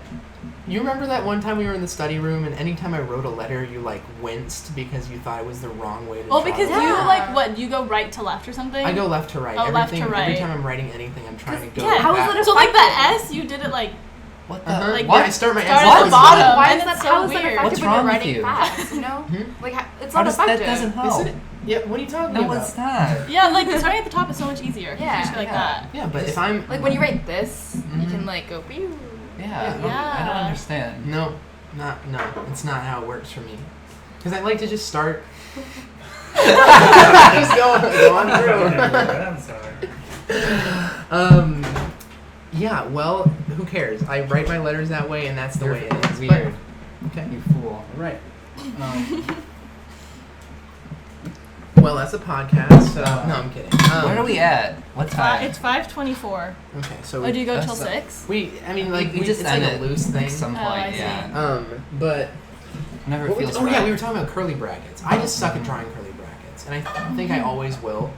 S2: you remember that one time we were in the study room and anytime I wrote a letter, you like winced because you thought it was the wrong way to
S3: Well,
S2: draw
S3: because
S2: the
S3: you
S2: letter?
S3: like what? You go right to left or something?
S2: I go left to right.
S3: Oh, left to
S2: Every
S3: right.
S2: time I'm writing anything, I'm trying to go
S3: Yeah,
S5: how is
S2: back.
S5: it
S3: So like the
S5: effective?
S3: S, you did it like
S1: What the?
S2: Uh-huh.
S3: like,
S2: Yeah, I start my
S3: start
S2: S
S3: at
S2: from
S3: the bottom.
S5: Why
S3: and
S5: is that?
S3: it's so
S5: How is that
S3: weird.
S5: effective
S1: What's
S5: when
S1: wrong
S5: you're
S1: with
S5: writing
S1: you?
S5: fast? You know, like it's
S1: How
S5: not
S1: does that
S5: effective.
S1: doesn't help?
S2: Isn't it? Yeah, what are you talking
S1: No,
S2: about?
S1: it's not.
S3: Yeah, like starting at the top is so much easier.
S5: Yeah,
S3: Usually like
S1: yeah.
S3: that.
S2: Yeah, but if I'm
S5: Like when you write this, you
S2: Mhm.
S5: can like go. Pew.
S1: Yeah.
S3: Yeah.
S1: I don't understand.
S2: no, it's not how it works for me. Because I like to just start. Just go on
S4: I'm
S2: through.
S4: sorry.
S2: Yeah, well, who cares? I write my letters that way, and that's the
S1: You're
S2: way it is.
S1: weird.
S2: But, okay.
S1: You fool.
S2: Right. Well, that's a podcast. So, no, I'm kidding.
S1: Where are we at? What time?
S3: It's 5:24.
S2: Okay, so
S3: Oh, do you go
S1: that's
S3: till
S1: the-
S3: 6?
S2: I mean, like,
S1: we just
S2: it's like
S1: end
S2: a
S1: it
S2: loose thing.
S1: at some
S3: Oh,
S1: point.
S3: I see.
S1: Yeah.
S2: But
S1: Whenever it
S2: what
S1: feels
S2: oh
S1: right.
S2: yeah, we were talking about curly brackets. I just suck at drawing curly brackets, and I think I always will.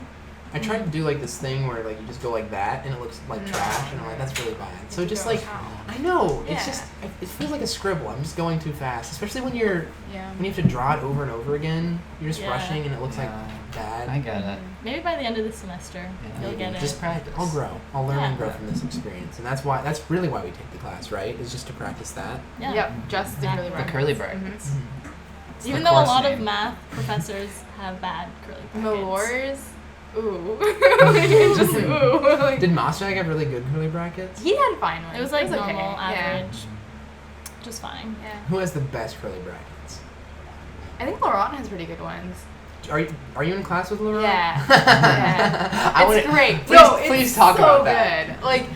S2: I tried to do like this thing where like you just go like that and it looks like trash, and I'm like that's really bad. So just like I know it's
S5: Yeah.
S2: just it feels like a scribble. I'm just going too fast, especially when you
S5: Yeah.
S2: have to draw it over and over again. You're just
S3: Yeah.
S2: rushing and it looks like
S1: Yeah.
S2: bad.
S1: I get it.
S3: Maybe by the end of the semester,
S1: Yeah.
S3: you'll get it.
S2: Just practice. I'll grow. I'll learn and
S3: Yeah.
S2: grow from this experience, and that's really why we take the class, right? Is just to practice that.
S3: yeah.
S5: Yep. Just the
S3: Yeah.
S5: curly
S1: The
S5: brackets.
S1: curly brackets. It's
S3: Even
S1: the
S3: though a
S1: course
S3: lot of
S1: name.
S3: math professors have bad curly brackets.
S5: Malors. Ooh. Just ooh. Like,
S2: Did Mostak have really good curly brackets?
S5: he had fine ones.
S3: It was like
S5: okay.
S3: normal,
S5: Yeah.
S3: average, just fine.
S5: Yeah.
S2: Who has the best curly brackets?
S5: I think Laurent has pretty good ones.
S2: Are you in class with Laurent?
S5: Yeah. Yeah.
S2: I
S5: It's
S2: wanna-
S5: great.
S2: Please,
S5: No, it's
S2: please talk
S5: so
S2: about that.
S5: good. Like,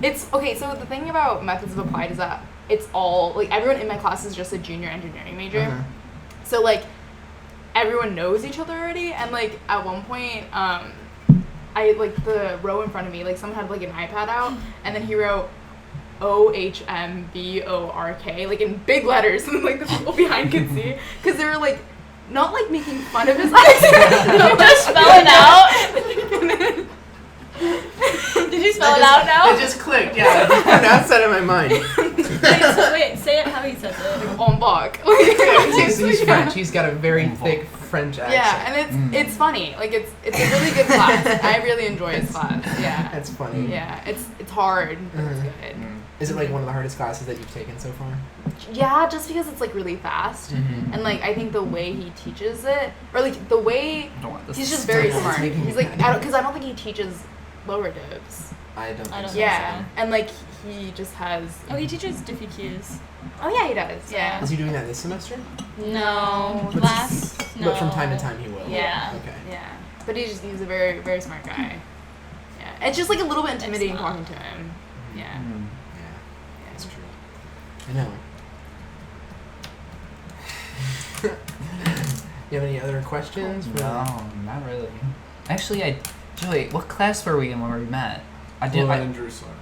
S5: it's okay. So the thing about methods of applied is that it's all like everyone in my class is just a junior engineering major.
S2: Uh-huh.
S5: So like everyone knows each other already, and like at one point, I like the row in front of me, like someone had like an iPad out, and then he wrote OHMBORK like in big letters, and like the people behind could see, because they were like not like making fun of his accent.
S3: You just spell it out? Did you spell it out now?
S2: It just clicked. Yeah, I just pronounced that in my mind.
S3: Wait, say it how he says it.
S5: En bach.
S2: He's French. He's got a very thick French accent.
S5: Yeah, and it's funny. Like it's a really good class. I really enjoy his class. Yeah.
S2: That's funny.
S5: Yeah, it's hard, but it's good.
S2: Is it like one of the hardest classes that you've taken so far?
S5: Yeah, just because it's like really fast, and like I think the way he teaches it, or like the way
S1: I don't want this
S5: he's
S1: to
S5: just very
S1: stop.
S5: smart.
S2: It's making me
S5: He's like
S2: mad.
S5: because I don't think he teaches lower divs.
S2: I don't.
S3: I
S2: think
S3: don't
S2: so.
S3: think
S5: Yeah, and like he just has.
S3: Oh, he teaches diffie Qs.
S5: Oh yeah, he does. Yeah.
S2: Is he doing that this semester?
S3: No,
S2: But-
S3: last. No.
S2: But from time to time he will.
S3: Yeah.
S2: Okay.
S5: Yeah, but he's a very very smart guy. It's just like a little bit intimidating
S3: It's not.
S5: talking to him. Yeah.
S1: Mm.
S2: Yeah, that's true. I know. You have any other questions?
S1: No, not really. Actually, Joey, what class were we in when we met?
S4: Bluff and Jerusalem.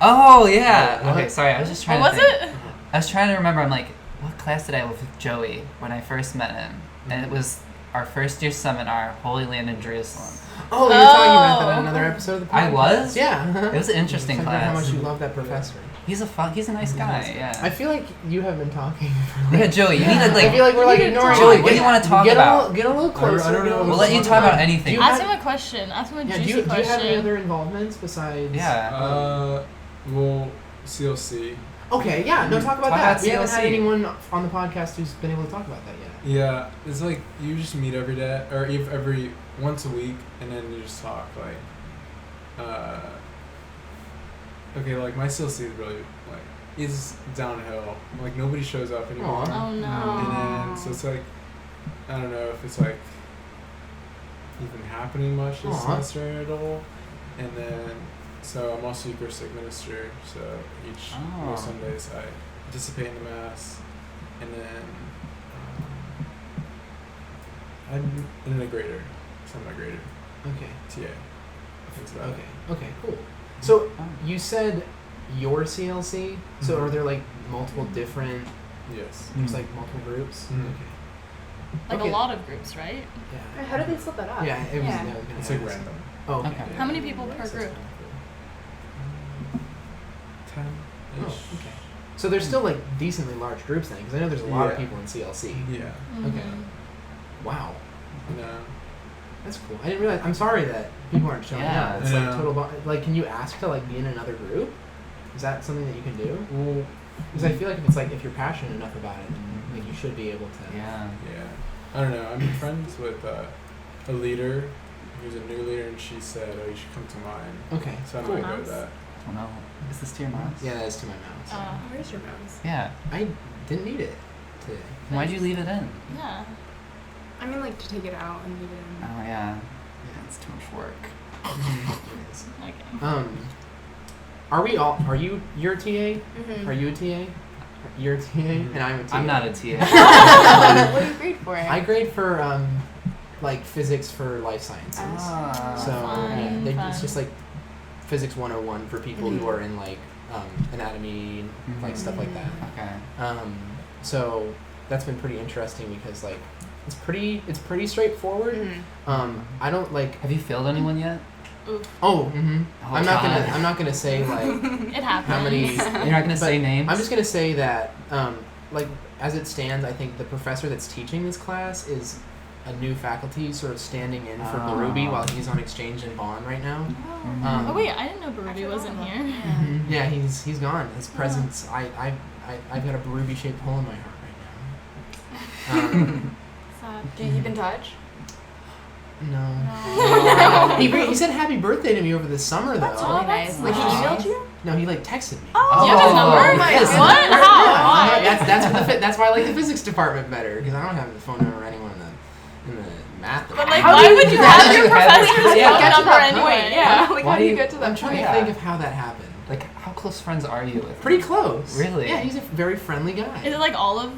S1: Oh yeah.
S2: What?
S1: Okay, sorry. I was just trying
S3: What
S1: to
S3: was
S1: think.
S3: it?
S1: I was trying to remember. I'm like, what class did I have with Joey when I first met him? And it was our first year seminar, Holy Land in Jerusalem.
S2: Oh, you were talking about that in another episode of the podcast.
S1: I was?
S2: Yeah.
S1: It was an interesting
S2: Talking about how
S1: class.
S2: much you love that professor.
S1: He's a nice guy. Yeah.
S2: I feel like you have been talking. For
S1: Yeah, Joey, you need to
S2: I feel like we're like ignoring.
S1: Joey,
S2: you.
S1: what do you want to talk
S2: Get
S1: about?
S2: Get a little closer.
S4: I don't know.
S2: get a
S1: We'll
S2: little
S1: let you
S2: closer.
S1: talk about
S2: Do
S1: anything.
S2: you
S3: Ask
S2: have-
S3: him a question. Ask him a
S2: Yeah,
S3: juicy
S2: do you
S3: question.
S2: have any other involvements besides?
S1: Yeah.
S4: Well, CLC.
S2: Okay, yeah, no, talk about
S1: Talk
S2: that.
S1: about
S2: We haven't had
S1: CLC.
S2: anyone on the podcast who's been able to talk about that yet.
S4: Yeah, it's like you just meet every day or every once a week, and then you just talk okay, like my CLC is really like is downhill. Like nobody shows up anymore.
S2: Aw.
S3: Oh no.
S4: And then so it's like I don't know if it's like even happening much this
S2: Aw.
S4: semester at all. And then so I'm also Eucharistic minister, so most Sundays I participate in the mass, and then I'm an integrator, semi-grader,
S2: Okay.
S4: TA. That's about
S2: Okay.
S4: it.
S2: Okay. Cool. So you said your CLC. So
S4: Mhm.
S2: are there like multiple different?
S4: Yes.
S2: There's like multiple groups.
S4: Mhm.
S2: Okay.
S3: Like
S2: Okay.
S3: a lot of groups, right?
S2: Yeah.
S5: How did they split that up?
S2: Yeah. It was.
S5: Yeah.
S2: Yeah.
S4: It's like random.
S2: Oh. Okay.
S1: Okay.
S3: How many people per
S2: That's
S3: group?
S2: kinda cool.
S4: 10-ish.
S2: Oh, okay. So there's still like decently large groups then, because I know there's a lot of
S4: Yeah.
S2: people in CLC.
S4: Yeah.
S2: Okay.
S3: Mhm.
S2: Wow.
S4: No.
S2: That's cool. I didn't realize. I'm sorry that people aren't showing
S1: Yeah.
S2: up. It's like
S4: Yeah.
S2: total. Like, can you ask to like be in another group? Is that something that you can do?
S4: Well,
S2: Because I feel like if you're passionate enough about it, then like you should be able to.
S1: Yeah.
S4: yeah. I don't know. I'm friends with a leader who's a new leader, and she said, "Oh, you should come to mine."
S2: Okay.
S4: So I
S2: Cool.
S4: might go to
S3: Mouse?
S4: that.
S1: I don't know. Is this to your mouse?
S2: Yeah, that is to my mouth.
S5: Where's your mouse?
S1: Yeah.
S2: I didn't need it today.
S1: Why'd you leave it in?
S3: Yeah.
S5: I mean, like to take it out and leave it in.
S1: Oh yeah. It's too much work.
S2: It is.
S3: Okay.
S2: Are we all? Are you? You're a TA?
S5: Mm-hmm.
S2: Are you a TA? You're a TA, and I'm a TA.
S1: I'm not a TA.
S5: What do you grade for?
S2: I grade for like physics for life sciences.
S1: Ah.
S2: So
S3: Fun,
S2: yeah,
S3: fun.
S2: it's just like physics 101 for people
S5: Mhm.
S2: who are in like anatomy, like stuff like that.
S1: Okay.
S2: So that's been pretty interesting because like it's pretty straightforward.
S5: Mhm.
S2: I don't like.
S1: Have you failed anyone yet?
S3: Oof.
S2: Oh, mm-hmm.
S1: Oh,
S2: I'm not
S1: God.
S2: I'm not gonna say like
S3: It happens.
S2: how many.
S1: You're not gonna say
S2: But
S1: names.
S2: I'm just gonna say that like as it stands, I think the professor that's teaching this class is a new faculty sort of standing in for
S1: Oh.
S2: Barubi while he's on exchange in Bonn right now.
S1: Mhm.
S3: Oh wait, I didn't know Barubi wasn't here.
S2: Mm-hmm. Yeah, he's gone. His presence, I've got a Barubi shaped hole in my heart right now.
S3: Sad.
S5: Do you keep in touch?
S2: No. he said happy birthday to me over the summer though.
S5: That's really nice. Like he emailed you?
S2: No, he like texted me.
S3: Oh, you have his number?
S5: Oh my
S2: Yes.
S5: God.
S3: What?
S2: Yeah,
S3: How? Why?
S2: that's why I like the physics department better because I don't have the phone number of anyone in the math
S3: But
S2: department.
S3: like,
S5: How
S3: why
S5: do
S3: would you
S5: you
S3: have
S1: have
S3: your
S1: your
S3: professor's
S1: head-
S3: phone
S1: Yeah.
S5: Get to
S3: number
S5: that
S3: anyway?
S5: point, yeah. Like
S1: Why
S5: how do
S1: do
S5: you
S1: you-
S5: get to that
S2: I'm trying
S5: point?
S2: to
S1: Yeah.
S2: think of how that happened.
S1: Like, how close friends are you with him?
S2: Pretty close.
S1: Really?
S2: Yeah, he's a very friendly guy.
S3: Is it like all of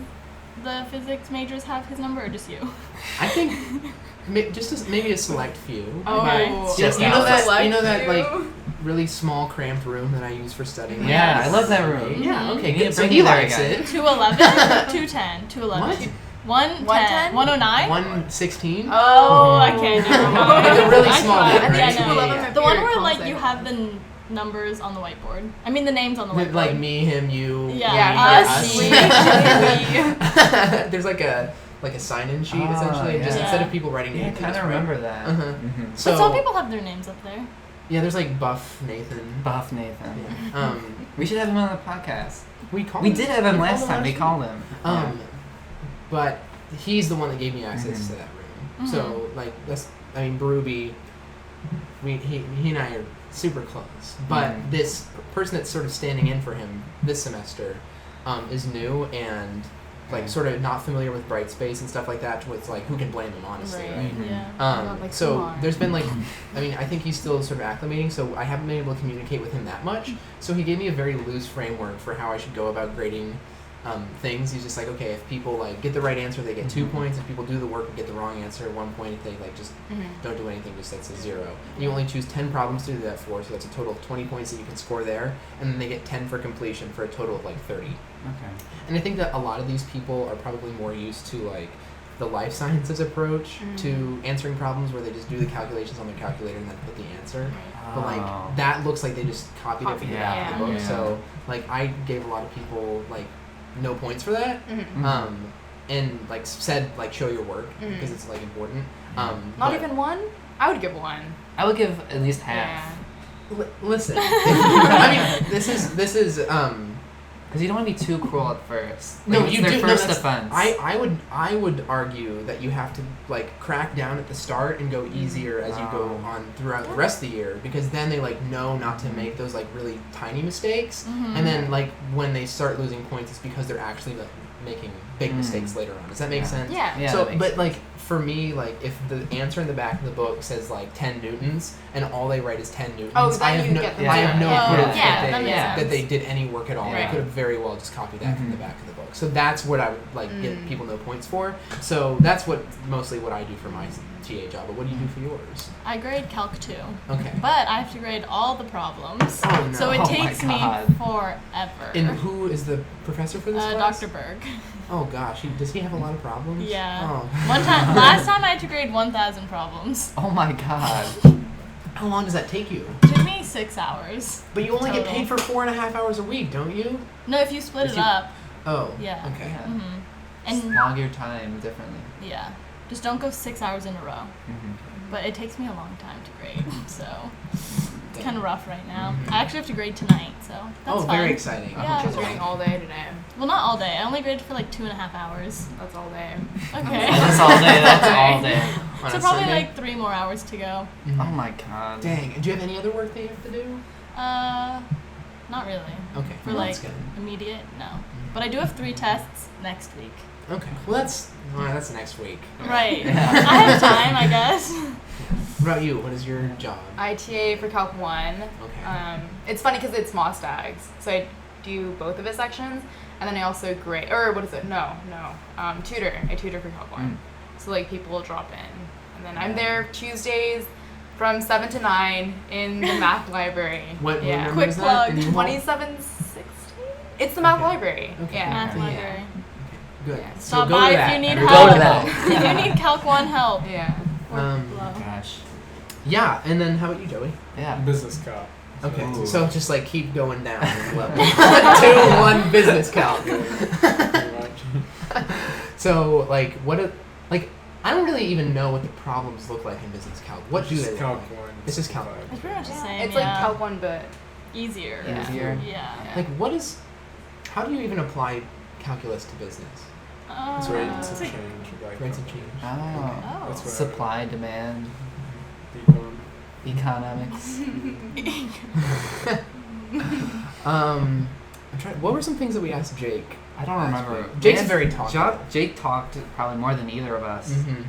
S3: the physics majors have his number, or just you?
S2: I think maybe a select few.
S5: Oh,
S3: Okay.
S1: Just
S2: you know that
S5: select
S2: you know that
S5: few.
S2: like really small cramped room that I use for studying.
S1: Yeah,
S2: Like,
S1: I love that room.
S2: Yeah, okay,
S1: You need
S2: good.
S1: to
S2: So
S1: bring
S2: he
S1: me there
S2: likes
S1: again.
S2: it.
S3: 211, 210, 211,
S2: What?
S3: 110, 109.
S2: 116.
S3: Oh, I can't. Never mind.
S2: Like a really
S3: I
S2: small
S3: tried.
S2: difference.
S3: Yeah,
S2: Yeah,
S3: no.
S2: yeah, yeah.
S3: The one where like you have the numbers on the whiteboard. I mean the names on the whiteboard.
S2: Like me, him, you.
S3: Yeah,
S5: Yeah,
S3: us,
S5: we.
S2: There's like a sign-in sheet
S1: Oh,
S2: essentially. Just
S3: yeah.
S2: instead of people writing
S1: Yeah, I
S2: names. they
S1: kind
S2: just
S1: of
S2: write-
S1: remember that.
S2: Uh-huh.
S1: Mhm.
S3: But
S2: So
S3: some people have their names up there.
S2: yeah, there's like Buff Nathan.
S1: Buff Nathan.
S2: Yeah.
S1: We should have him on the podcast.
S2: We called.
S1: We did have him
S2: we
S1: last
S2: called
S1: time. We
S2: week.
S1: called him.
S2: But he's the one that gave me access
S1: Mhm.
S2: to that room. So like that's Barubi. He and I are super close. But
S1: Mhm.
S2: this person that's sort of standing in for him this semester is new, and like sort of not familiar with bright space and stuff like that. It's like who can blame him, honestly, right?
S3: Yeah.
S5: Like,
S2: So
S5: come on.
S2: there's been like, I mean, I think he's still sort of acclimating, so I haven't been able to communicate with him that much. So he gave me a very loose framework for how I should go about grading things. He's just like, okay, if people like get the right answer, they get 2 points. If people do the work and get the wrong answer, 1 point. If they like just don't do anything, just that's a 0. And you only choose 10 problems to do that for, so that's a total of 20 points that you can score there. And then they get 10 for completion for a total of like 30.
S1: Okay.
S2: And I think that a lot of these people are probably more used to like the life sciences approach to answering problems, where they just do the calculations on their calculator and then put the answer. But like that looks like they just copied it from the back of the book.
S1: Yeah.
S2: So like I gave a lot of people like no points for that, and like said like show your work because it's like important.
S5: Not
S2: but-
S5: even 1? I would give 1.
S1: I would give at least half.
S5: Yeah.
S2: Listen, I mean this is
S1: Because you don't want to be too cruel at first.
S2: no,
S1: Like,
S2: you
S1: it's their
S2: do.
S1: first
S2: no,
S1: offense.
S2: I would argue that you have to like crack down at the start and go easier as you go on throughout the rest of the year, because then they like know not to make those like really tiny mistakes, and then like when they start losing points, it's because they're actually like making big mistakes later on. Does that make sense?
S5: Yeah.
S1: Yeah,
S2: So,
S1: that makes
S2: but
S1: sense.
S2: like for me, like if the answer in the back of the book says like 10 newtons and all they write is 10 newtons,
S5: Oh, then
S2: I have
S5: you
S2: no,
S5: get the
S2: I have no
S1: Yeah.
S2: proof
S1: Yeah,
S2: that,
S3: that
S2: they,
S3: makes
S2: that
S3: sense.
S2: they did any work at all.
S1: Yeah.
S2: I could have very well just copied that from the back of the book. So that's what I would like get people no points for. So that's mostly what I do for my TA job. But what do you do for yours?
S3: I grade Calc 2,
S2: Okay.
S3: but I have to grade all the problems.
S2: Oh, no.
S3: So it
S1: Oh my
S3: takes me
S1: God.
S3: forever.
S2: And who is the professor for this class?
S3: Dr. Berg.
S2: Oh gosh, does he have a lot of problems?
S3: Yeah.
S2: Oh.
S3: Last time I had to grade 1,000 problems.
S1: Oh my god.
S2: How long does that take you?
S3: It took me 6 hours.
S2: But you only get
S3: Total.
S2: paid for 4.5 hours a week, don't you?
S3: No, if you split
S2: If
S3: it
S2: you-
S3: up.
S2: Oh.
S3: Yeah.
S2: Okay.
S1: Yeah.
S3: And
S1: Log your time differently.
S3: yeah, just don't go 6 hours in a row.
S1: Mm-hmm.
S3: But it takes me a long time to grade, so it's
S2: Dang.
S3: kind of rough right now. I actually have to grade tonight, so that's
S2: Oh,
S3: fun.
S2: very exciting.
S3: Yeah.
S5: She's reading all day today.
S3: Well, not all day. I only graded for like 2.5 hours.
S5: That's all day.
S3: Okay.
S1: That's all day. That's all day.
S2: On
S3: So
S2: a
S3: probably
S2: Sunday?
S3: like 3 more hours to go.
S2: Mhm.
S1: Oh my god.
S2: Dang. Do you have any other work that you have to do?
S3: Not really.
S2: Okay.
S3: For
S2: well,
S3: like
S2: that's good.
S3: immediate, no. But I do have 3 tests next week.
S2: Okay. Well, that's next week.
S3: Right.
S1: Yeah.
S3: I have time, I guess.
S2: What about you? What is your job?
S5: ITA for Calc 1.
S2: Okay.
S5: It's funny because it's Mostags, so I do both of his sections, and then I also grade, or what is it? No. Tutor. I tutor for Calc 1. So like people will drop in, and then I'm there Tuesdays from 7 to 9 in the math library.
S2: What
S5: Yeah.
S2: number
S3: Quick
S2: is that?
S3: plug,
S2: In Newhall?
S5: 2760. It's the math
S2: Okay.
S5: library.
S2: Okay.
S5: Yeah.
S3: Math
S2: Yeah.
S3: library.
S2: Good.
S5: Yeah.
S2: So
S3: Stop
S2: go
S3: by
S2: to
S3: if
S2: that.
S3: you need
S2: everybody.
S3: help.
S2: Go to that.
S3: If you need Calc 1 help.
S5: Yeah.
S3: Or Bluff.
S1: Gosh.
S2: Yeah. And then how about you, Joey?
S1: Yeah.
S4: Business cop.
S2: Okay.
S1: Ooh.
S2: So just like keep going down in level. 2-1 business calc.
S4: Pretty much.
S2: So like I don't really even know what the problems look like in business calc. What do
S4: Just
S2: they look
S4: Calc
S2: like?
S4: 1.
S2: It's just Calc 1.
S3: It's pretty much the same.
S5: It's
S3: yeah.
S5: like Calc 1, but
S3: Easier.
S5: Yeah.
S1: Easier.
S3: Yeah.
S2: Like how do you even apply calculus to business?
S4: It's
S3: Uh,
S4: rates
S3: it's
S4: of
S3: like-
S4: change. Like
S2: Rates of change.
S1: Oh.
S3: Oh.
S4: That's what
S1: Supply, demand,
S4: Econ.
S1: economics.
S2: I'm trying. What were some things that we asked Jake?
S1: I don't remember.
S2: Jake's
S1: Man,
S2: very talkative.
S1: Jake talked probably more than either of us.
S2: Mm-hmm.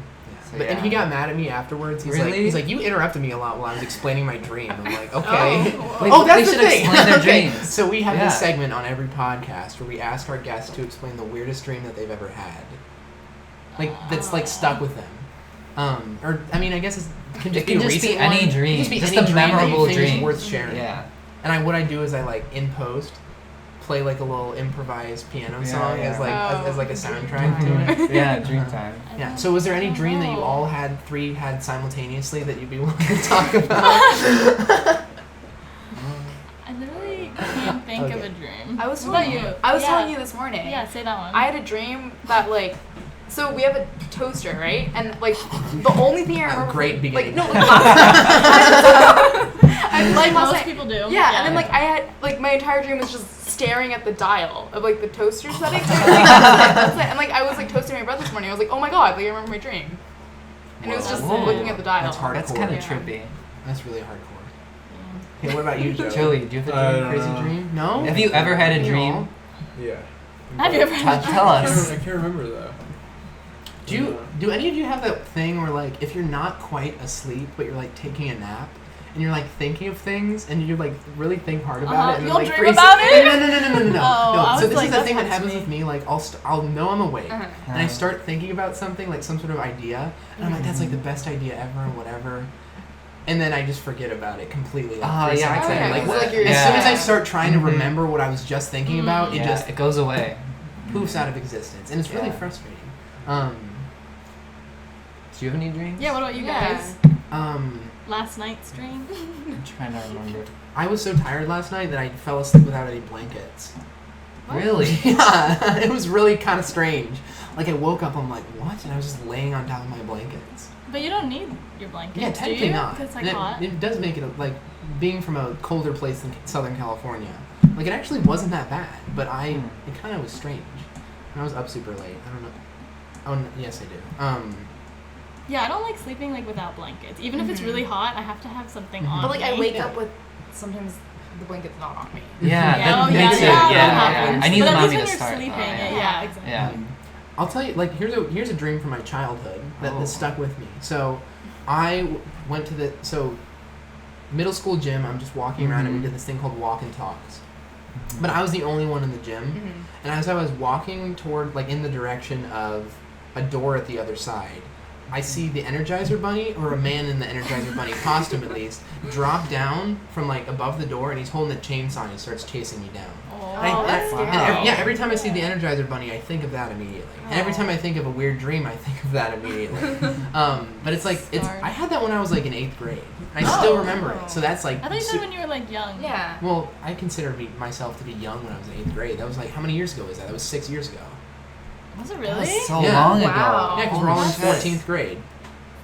S1: So,
S2: And he
S1: yeah.
S2: got mad at me afterwards. He's
S1: Really?
S2: like, you interrupted me a lot while I was explaining my dream. I'm like, okay.
S1: Wait,
S2: Oh, that's
S1: they
S2: the
S1: should
S2: thing.
S1: explain their
S2: Okay.
S1: dreams.
S2: So we have this
S1: Yeah.
S2: segment on every podcast where we ask our guests to explain the weirdest dream that they've ever had, like that's like stuck with them. Or I mean, I guess it can just
S1: It
S2: be
S1: can
S2: a
S1: just be
S2: recent
S1: any
S2: one.
S1: dream.
S2: It can just be
S1: Just
S2: any
S1: a
S2: dream that you
S1: memorable
S2: think is
S1: dream.
S2: worth sharing.
S1: Yeah.
S2: And what I do is I like in post play like a little improvised piano
S1: Yeah,
S2: song
S1: yeah.
S2: as like
S5: Oh,
S2: as like a
S5: dream
S2: soundtrack to
S5: time.
S2: it.
S1: Yeah, dream time.
S2: Yeah. So was there any dream that you all had simultaneously that you'd be willing to talk about?
S3: I literally can't think of
S2: Okay.
S3: a dream.
S5: I was
S3: What about
S5: telling
S3: you?
S5: I was
S3: Yeah.
S5: telling you this morning.
S3: Yeah, say that one.
S5: I had a dream that like, so we have a toaster, right? And like, the only thing I remember,
S2: Great beginning.
S5: like no, I
S3: like
S5: last
S3: most
S5: night-
S3: people do.
S5: Yeah, and then like I had like my entire dream was just staring at the dial of like the toaster setting. And like I was like toasting my bread this morning. I was like, oh my god, like I remember my dream. And it was just
S3: Whoa.
S5: looking at the dial.
S2: That's hard.
S1: That's
S2: Hardcore.
S1: kind of
S5: Yeah.
S1: trippy.
S2: That's really hardcore. Okay, what about you, Joey?
S1: Joey, do you have
S4: I
S1: a
S4: don't
S1: crazy
S4: know.
S1: dream?
S2: No.
S1: Have you ever had a
S2: You
S1: dream?
S2: know?
S4: Yeah.
S3: Have you ever had
S1: Tell
S4: I
S1: us.
S4: can't remember though.
S2: Do any of you have that thing where like if you're not quite asleep but you're like taking a nap and you're like thinking of things and you like really think hard about it and
S3: You'll
S2: like
S3: dream about it?
S2: No.
S3: I
S2: So
S3: was
S2: this
S3: like,
S2: is the
S3: that
S2: thing that
S3: happens
S2: happens
S3: to
S2: with me. Like I'll know I'm awake
S5: Uh-huh.
S2: and I start thinking about something like some sort of idea and I'm like that's like the best idea ever and whatever. And then I just forget about it completely. Like,
S1: Oh,
S2: for a
S1: yeah, I
S2: second.
S1: can
S2: Like,
S1: do
S2: as
S1: that.
S2: soon as I
S1: Yeah.
S2: start trying to
S1: Mhm.
S2: remember what I was just thinking about, it
S1: Yeah,
S2: just
S1: it goes away.
S2: poofs out of existence, and it's really
S1: Yeah.
S2: frustrating.
S1: Do you have any dreams?
S3: Yeah, what about you
S5: Yeah.
S3: guys? Last night's dream?
S1: I'm trying to remember.
S2: I was so tired last night that I fell asleep without any blankets.
S1: Really?
S2: Yeah, it was really kind of strange. Like I woke up, I'm like, what? And I was just laying on top of my blankets.
S3: But you don't need your blankets,
S2: Yeah,
S3: do
S2: technically
S3: you?
S2: not.
S3: Because it's like
S2: And
S3: hot.
S2: it does make it like being from a colder place than Southern California. Like it actually wasn't that bad, but it kind of was strange. And I was up super late. I don't know. Oh yes, I do.
S3: Yeah, I don't like sleeping like without blankets. Even if it's really hot, I have to have something on.
S5: But like I
S3: me.
S5: wake up with sometimes the blanket's not on me.
S1: Yeah,
S3: Yeah,
S1: that
S3: oh,
S1: makes
S3: yeah,
S1: it.
S3: that
S1: Yeah,
S3: happens.
S1: I need
S3: But
S1: the
S3: at least
S1: mommy
S3: when
S1: to
S3: you're
S1: start.
S3: sleeping,
S1: yeah.
S3: yeah, exactly.
S1: Yeah.
S2: I'll tell you, like here's a dream from my childhood that stuck with me. So, went to the middle school gym. I'm just walking around and we did this thing called walk and talks. But I was the only one in the gym, and as I was walking toward like in the direction of a door at the other side, I see the Energizer Bunny, or a man in the Energizer Bunny costume at least, drop down from like above the door, and he's holding a chainsaw and he starts chasing me down.
S3: Oh,
S5: that's
S1: scary.
S2: Every time I see the Energizer Bunny, I think of that immediately. And every time I think of a weird dream, I think of that immediately. But it's like I had that when I was like in 8th grade. I still remember it. So that's like.
S3: I thought you said when you were like young.
S5: Yeah.
S2: Well, I consider myself to be young when I was in 8th grade. That was like how many years ago was that? That was 6 years ago.
S3: Was it
S1: That
S3: really?
S1: was so
S2: Yeah.
S1: long ago.
S5: Wow.
S2: Yeah, because we're all in
S1: Holy shit.
S2: 14th grade.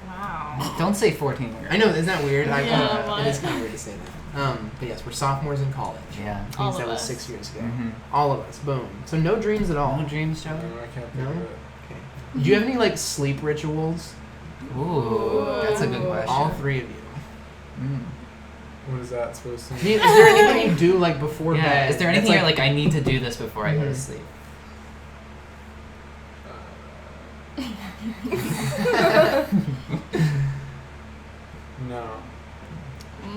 S5: Wow.
S1: Don't say 14.
S2: I know, isn't that weird?
S3: Yeah, what?
S2: It is kind of weird to say that. But yes, we're sophomores in college.
S1: Yeah.
S2: Which
S3: All
S2: means
S3: of
S2: that was
S3: us.
S2: 6 years ago.
S1: Mm-hmm.
S2: All of us. Boom. So no dreams at all.
S1: No dreams, Joe?
S4: No, I can't think
S2: No?
S4: of it.
S2: Okay. Do you have any like sleep rituals?
S1: Ooh, that's a good question.
S2: All three of you.
S1: Mm.
S4: What is that supposed to
S2: I
S4: mean?
S2: mean, is there anything you do like before
S1: Yeah,
S2: bed?
S1: is there anything
S2: that's,
S1: you're like, I need to do this before I go to
S2: Mhm.
S1: sleep?
S4: No.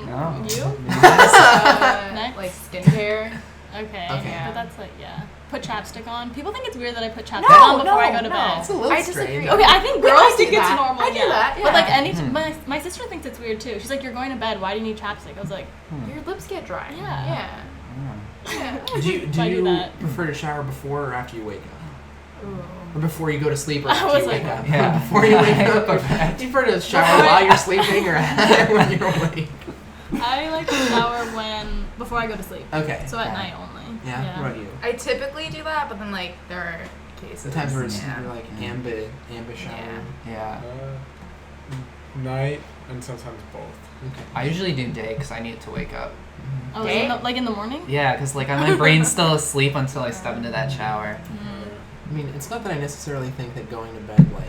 S1: No.
S3: You? Next.
S5: Like skincare.
S3: Okay.
S2: Okay.
S3: But that's like, yeah. Put chapstick on. People think it's weird that I put chapstick
S5: No,
S3: on before I go to
S5: no.
S3: bed.
S2: It's a little
S5: I
S2: strange.
S5: disagree.
S3: Okay, I think
S5: Wait,
S3: girls
S5: I do
S3: think it's
S5: that.
S3: normal.
S5: I do
S3: yeah.
S5: that,
S3: But like
S5: yeah.
S3: my sister thinks it's weird too. She's like, you're going to bed. Why do you need chapstick? I was like,
S5: Your lips get dry.
S3: Yeah.
S5: Yeah.
S1: Mm.
S2: Do you,
S3: I do that.
S2: prefer to shower before or after you wake up?
S5: Ooh.
S2: Or before you go to sleep or
S3: I
S2: after
S3: was
S2: you wake
S3: like-
S2: up?
S1: Yeah.
S2: Before you wake up? Or,
S1: Perfect.
S2: do you prefer to shower while you're sleeping or when you're awake?
S3: I like to shower before I go to sleep.
S2: Okay.
S3: So at
S1: Yeah.
S3: night only.
S2: Yeah. What about you?
S5: I typically do that, but then like there are cases.
S2: Sometimes we're
S5: yeah.
S2: you're like ambi shower.
S1: Yeah.
S4: Night and sometimes both.
S2: Okay.
S1: I usually do day because I need to wake up.
S3: Oh,
S5: Day?
S3: like in the morning?
S1: Yeah, because like my brain's still asleep until I step into that shower.
S2: I mean, it's not that I necessarily think that going to bed like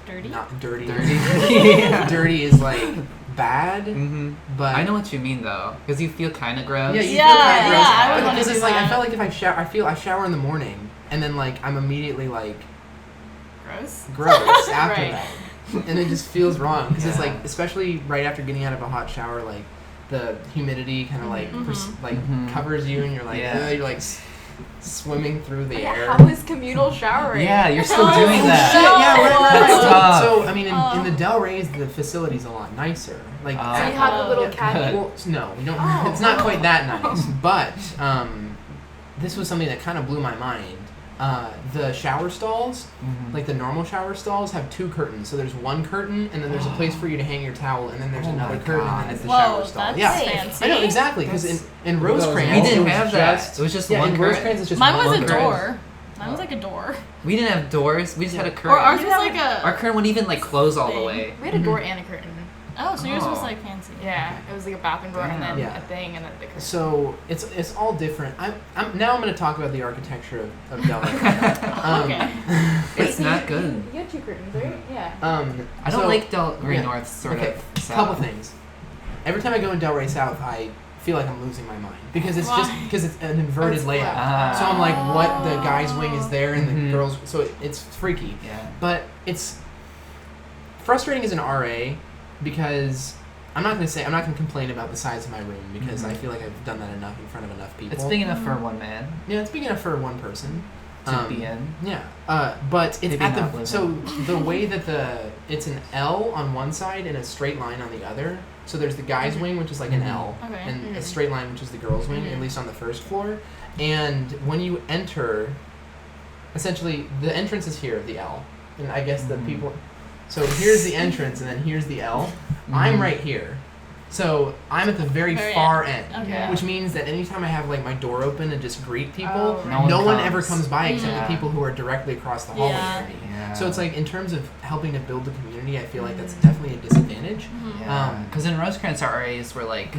S3: Dirty?
S2: not dirty.
S1: Dirty. Yeah.
S2: Dirty is like bad,
S1: Mm-hmm.
S2: but
S1: I know what you mean though, because you feel kind of gross.
S2: Yeah, you
S3: Yeah,
S2: feel kind of
S3: yeah,
S2: gross.
S3: I would
S2: But
S3: wanna
S2: because
S3: do
S2: it's like I
S3: that.
S2: feel like if I shower in the morning and then like I'm immediately like
S3: Gross?
S2: gross after
S3: Right.
S2: that, and it just feels wrong because it's
S1: Yeah.
S2: like especially right after getting out of a hot shower, like the humidity kind of like
S1: Mhm.
S2: covers you and you're like
S1: Yeah.
S2: you're like swimming through the air.
S5: How is communal showering?
S1: Yeah, you're still
S3: Oh,
S1: doing
S2: Shit,
S1: that.
S2: yeah, right.
S1: That's tough.
S2: So I mean, in
S3: Oh.
S2: the Del Rey's, the facility's a lot nicer. Like,
S1: Oh.
S5: So you
S2: at-
S5: have the little
S3: Yeah.
S5: caddy.
S2: well, no, we don't.
S5: Oh.
S2: It's not quite that nice. But this was something that kind of blew my mind. The shower stalls,
S1: Mhm.
S2: like the normal shower stalls, have two curtains. So there's one curtain, and then there's a place for you to hang your towel, and then there's
S1: Oh
S2: another
S1: my
S2: curtain, and
S1: God.
S2: then it's the
S3: Whoa,
S2: shower stall.
S3: that's
S2: Yeah,
S3: fancy.
S2: I know exactly because in
S4: That was
S2: Rosecrans,
S1: We didn't
S2: it was
S1: have that.
S2: just-
S1: It was just
S2: yeah,
S1: one
S2: in
S1: curtain.
S2: Rosecrans it's just
S3: Mine
S2: one
S3: was a
S2: curtain.
S3: door. Mine was like a door.
S1: We didn't have doors. We just had a curtain.
S3: Or ours was
S5: Yeah.
S3: like
S1: Our
S3: a.
S1: curtain wouldn't even like close all the
S3: Thing.
S1: way.
S5: We had a door and a curtain.
S3: Oh, so yours was
S1: Oh.
S3: like fancy.
S5: Yeah, it was like a bathroom door and then
S2: Yeah.
S5: a thing and then the curtain.
S2: So it's all different. Now I'm going to talk about the architecture of Del Rey.
S3: Okay.
S1: It's
S5: Wait,
S1: not
S5: you-
S1: good.
S5: You had two curtains, right? Yeah.
S1: I don't
S2: so-
S1: like Del Rey
S2: yeah.
S1: North sort
S2: Okay,
S1: of.
S2: couple things. Every time I go in Del Rey South, I feel like I'm losing my mind because it's
S3: Why?
S2: just because it's an inverted
S5: It's
S2: layout.
S1: flipped.
S2: So I'm like, what the guy's wing is there and
S1: Mhm.
S2: the girls. So it's freaky.
S1: Yeah.
S2: But it's frustrating as an RA because I'm not gonna complain about the size of my room because
S1: Mhm.
S2: I feel like I've done that enough in front of enough people.
S1: It's big enough for one man
S2: Yeah, it's big enough for one person.
S1: to be in.
S2: Yeah, but it's
S1: Maybe
S2: at
S1: not
S2: the
S1: living.
S2: so the way that it's an L on one side and a straight line on the other. So there's the guy's wing, which is like an
S1: Mhm.
S2: L,
S3: Okay.
S2: and a
S5: Mhm.
S2: straight line, which is the girl's wing,
S5: Mhm.
S2: at least on the first floor. And when you enter, essentially the entrance is here, the L, and I guess the
S1: Mhm.
S2: people. So here's the entrance, and then here's the L. I'm
S1: Mhm.
S2: right here. So I'm at the very
S3: Very
S2: far end,
S3: Okay.
S1: Yeah.
S2: which means that anytime I have like my door open and just greet people,
S5: Oh,
S1: right.
S2: no one
S1: comes.
S2: ever comes by except
S1: Yeah.
S2: the people who are directly across the hallway
S3: Yeah.
S2: from me.
S1: Yeah.
S2: So it's like in terms of helping to build the community, I feel like that's definitely a disadvantage.
S3: Mhm.
S1: Yeah.
S2: um,
S1: Because in Rosecrance, our RAs were like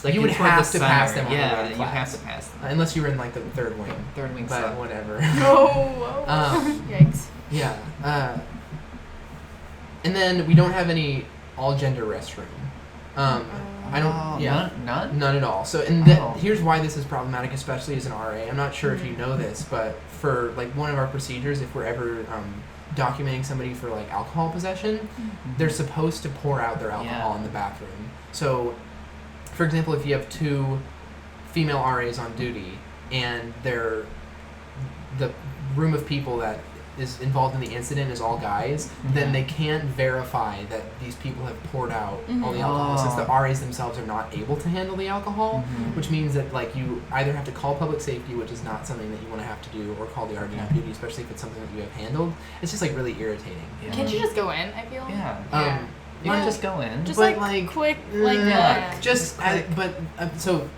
S2: Like you would
S1: toward
S2: have
S1: the
S2: to pass
S1: center.
S2: them on the way
S1: Yeah,
S2: to
S1: you
S2: class.
S1: have to pass them.
S2: Unless you were in like the third wing,
S1: Third wing
S2: but
S1: sub.
S2: whatever.
S5: Oh. Yikes.
S2: Yeah. And then we don't have any all gender restroom. I don't.
S1: Oh,
S2: Yeah.
S1: None?
S2: None at all. So, and
S1: Oh.
S2: here's why this is problematic, especially as an RA. I'm not sure if you
S1: Mm-hmm.
S2: know this, but for like one of our procedures, if we're ever documenting somebody for like alcohol possession, they're supposed to pour out their alcohol
S1: Yeah.
S2: in the bathroom. So, for example, if you have two female RAs on duty and the room of people that is involved in the incident is all guys, then
S1: Mhm.
S2: they can't verify that these people have poured out all the
S3: Mhm.
S2: alcohol since the
S1: Oh.
S2: RAs themselves are not able to handle the alcohol,
S1: Mhm.
S2: which means that like you either have to call public safety, which is not something that you want to have to do, or call the RD on
S1: Okay.
S2: duty, especially if it's something that you have handled. It's just like really irritating.
S1: Yeah.
S5: Can't you just go in? I feel.
S1: Yeah.
S5: Yeah.
S1: You can
S2: but-
S1: just go in.
S3: Just
S2: But,
S3: like,
S2: like,
S3: quick, like
S2: Yeah.
S3: look.
S2: Just so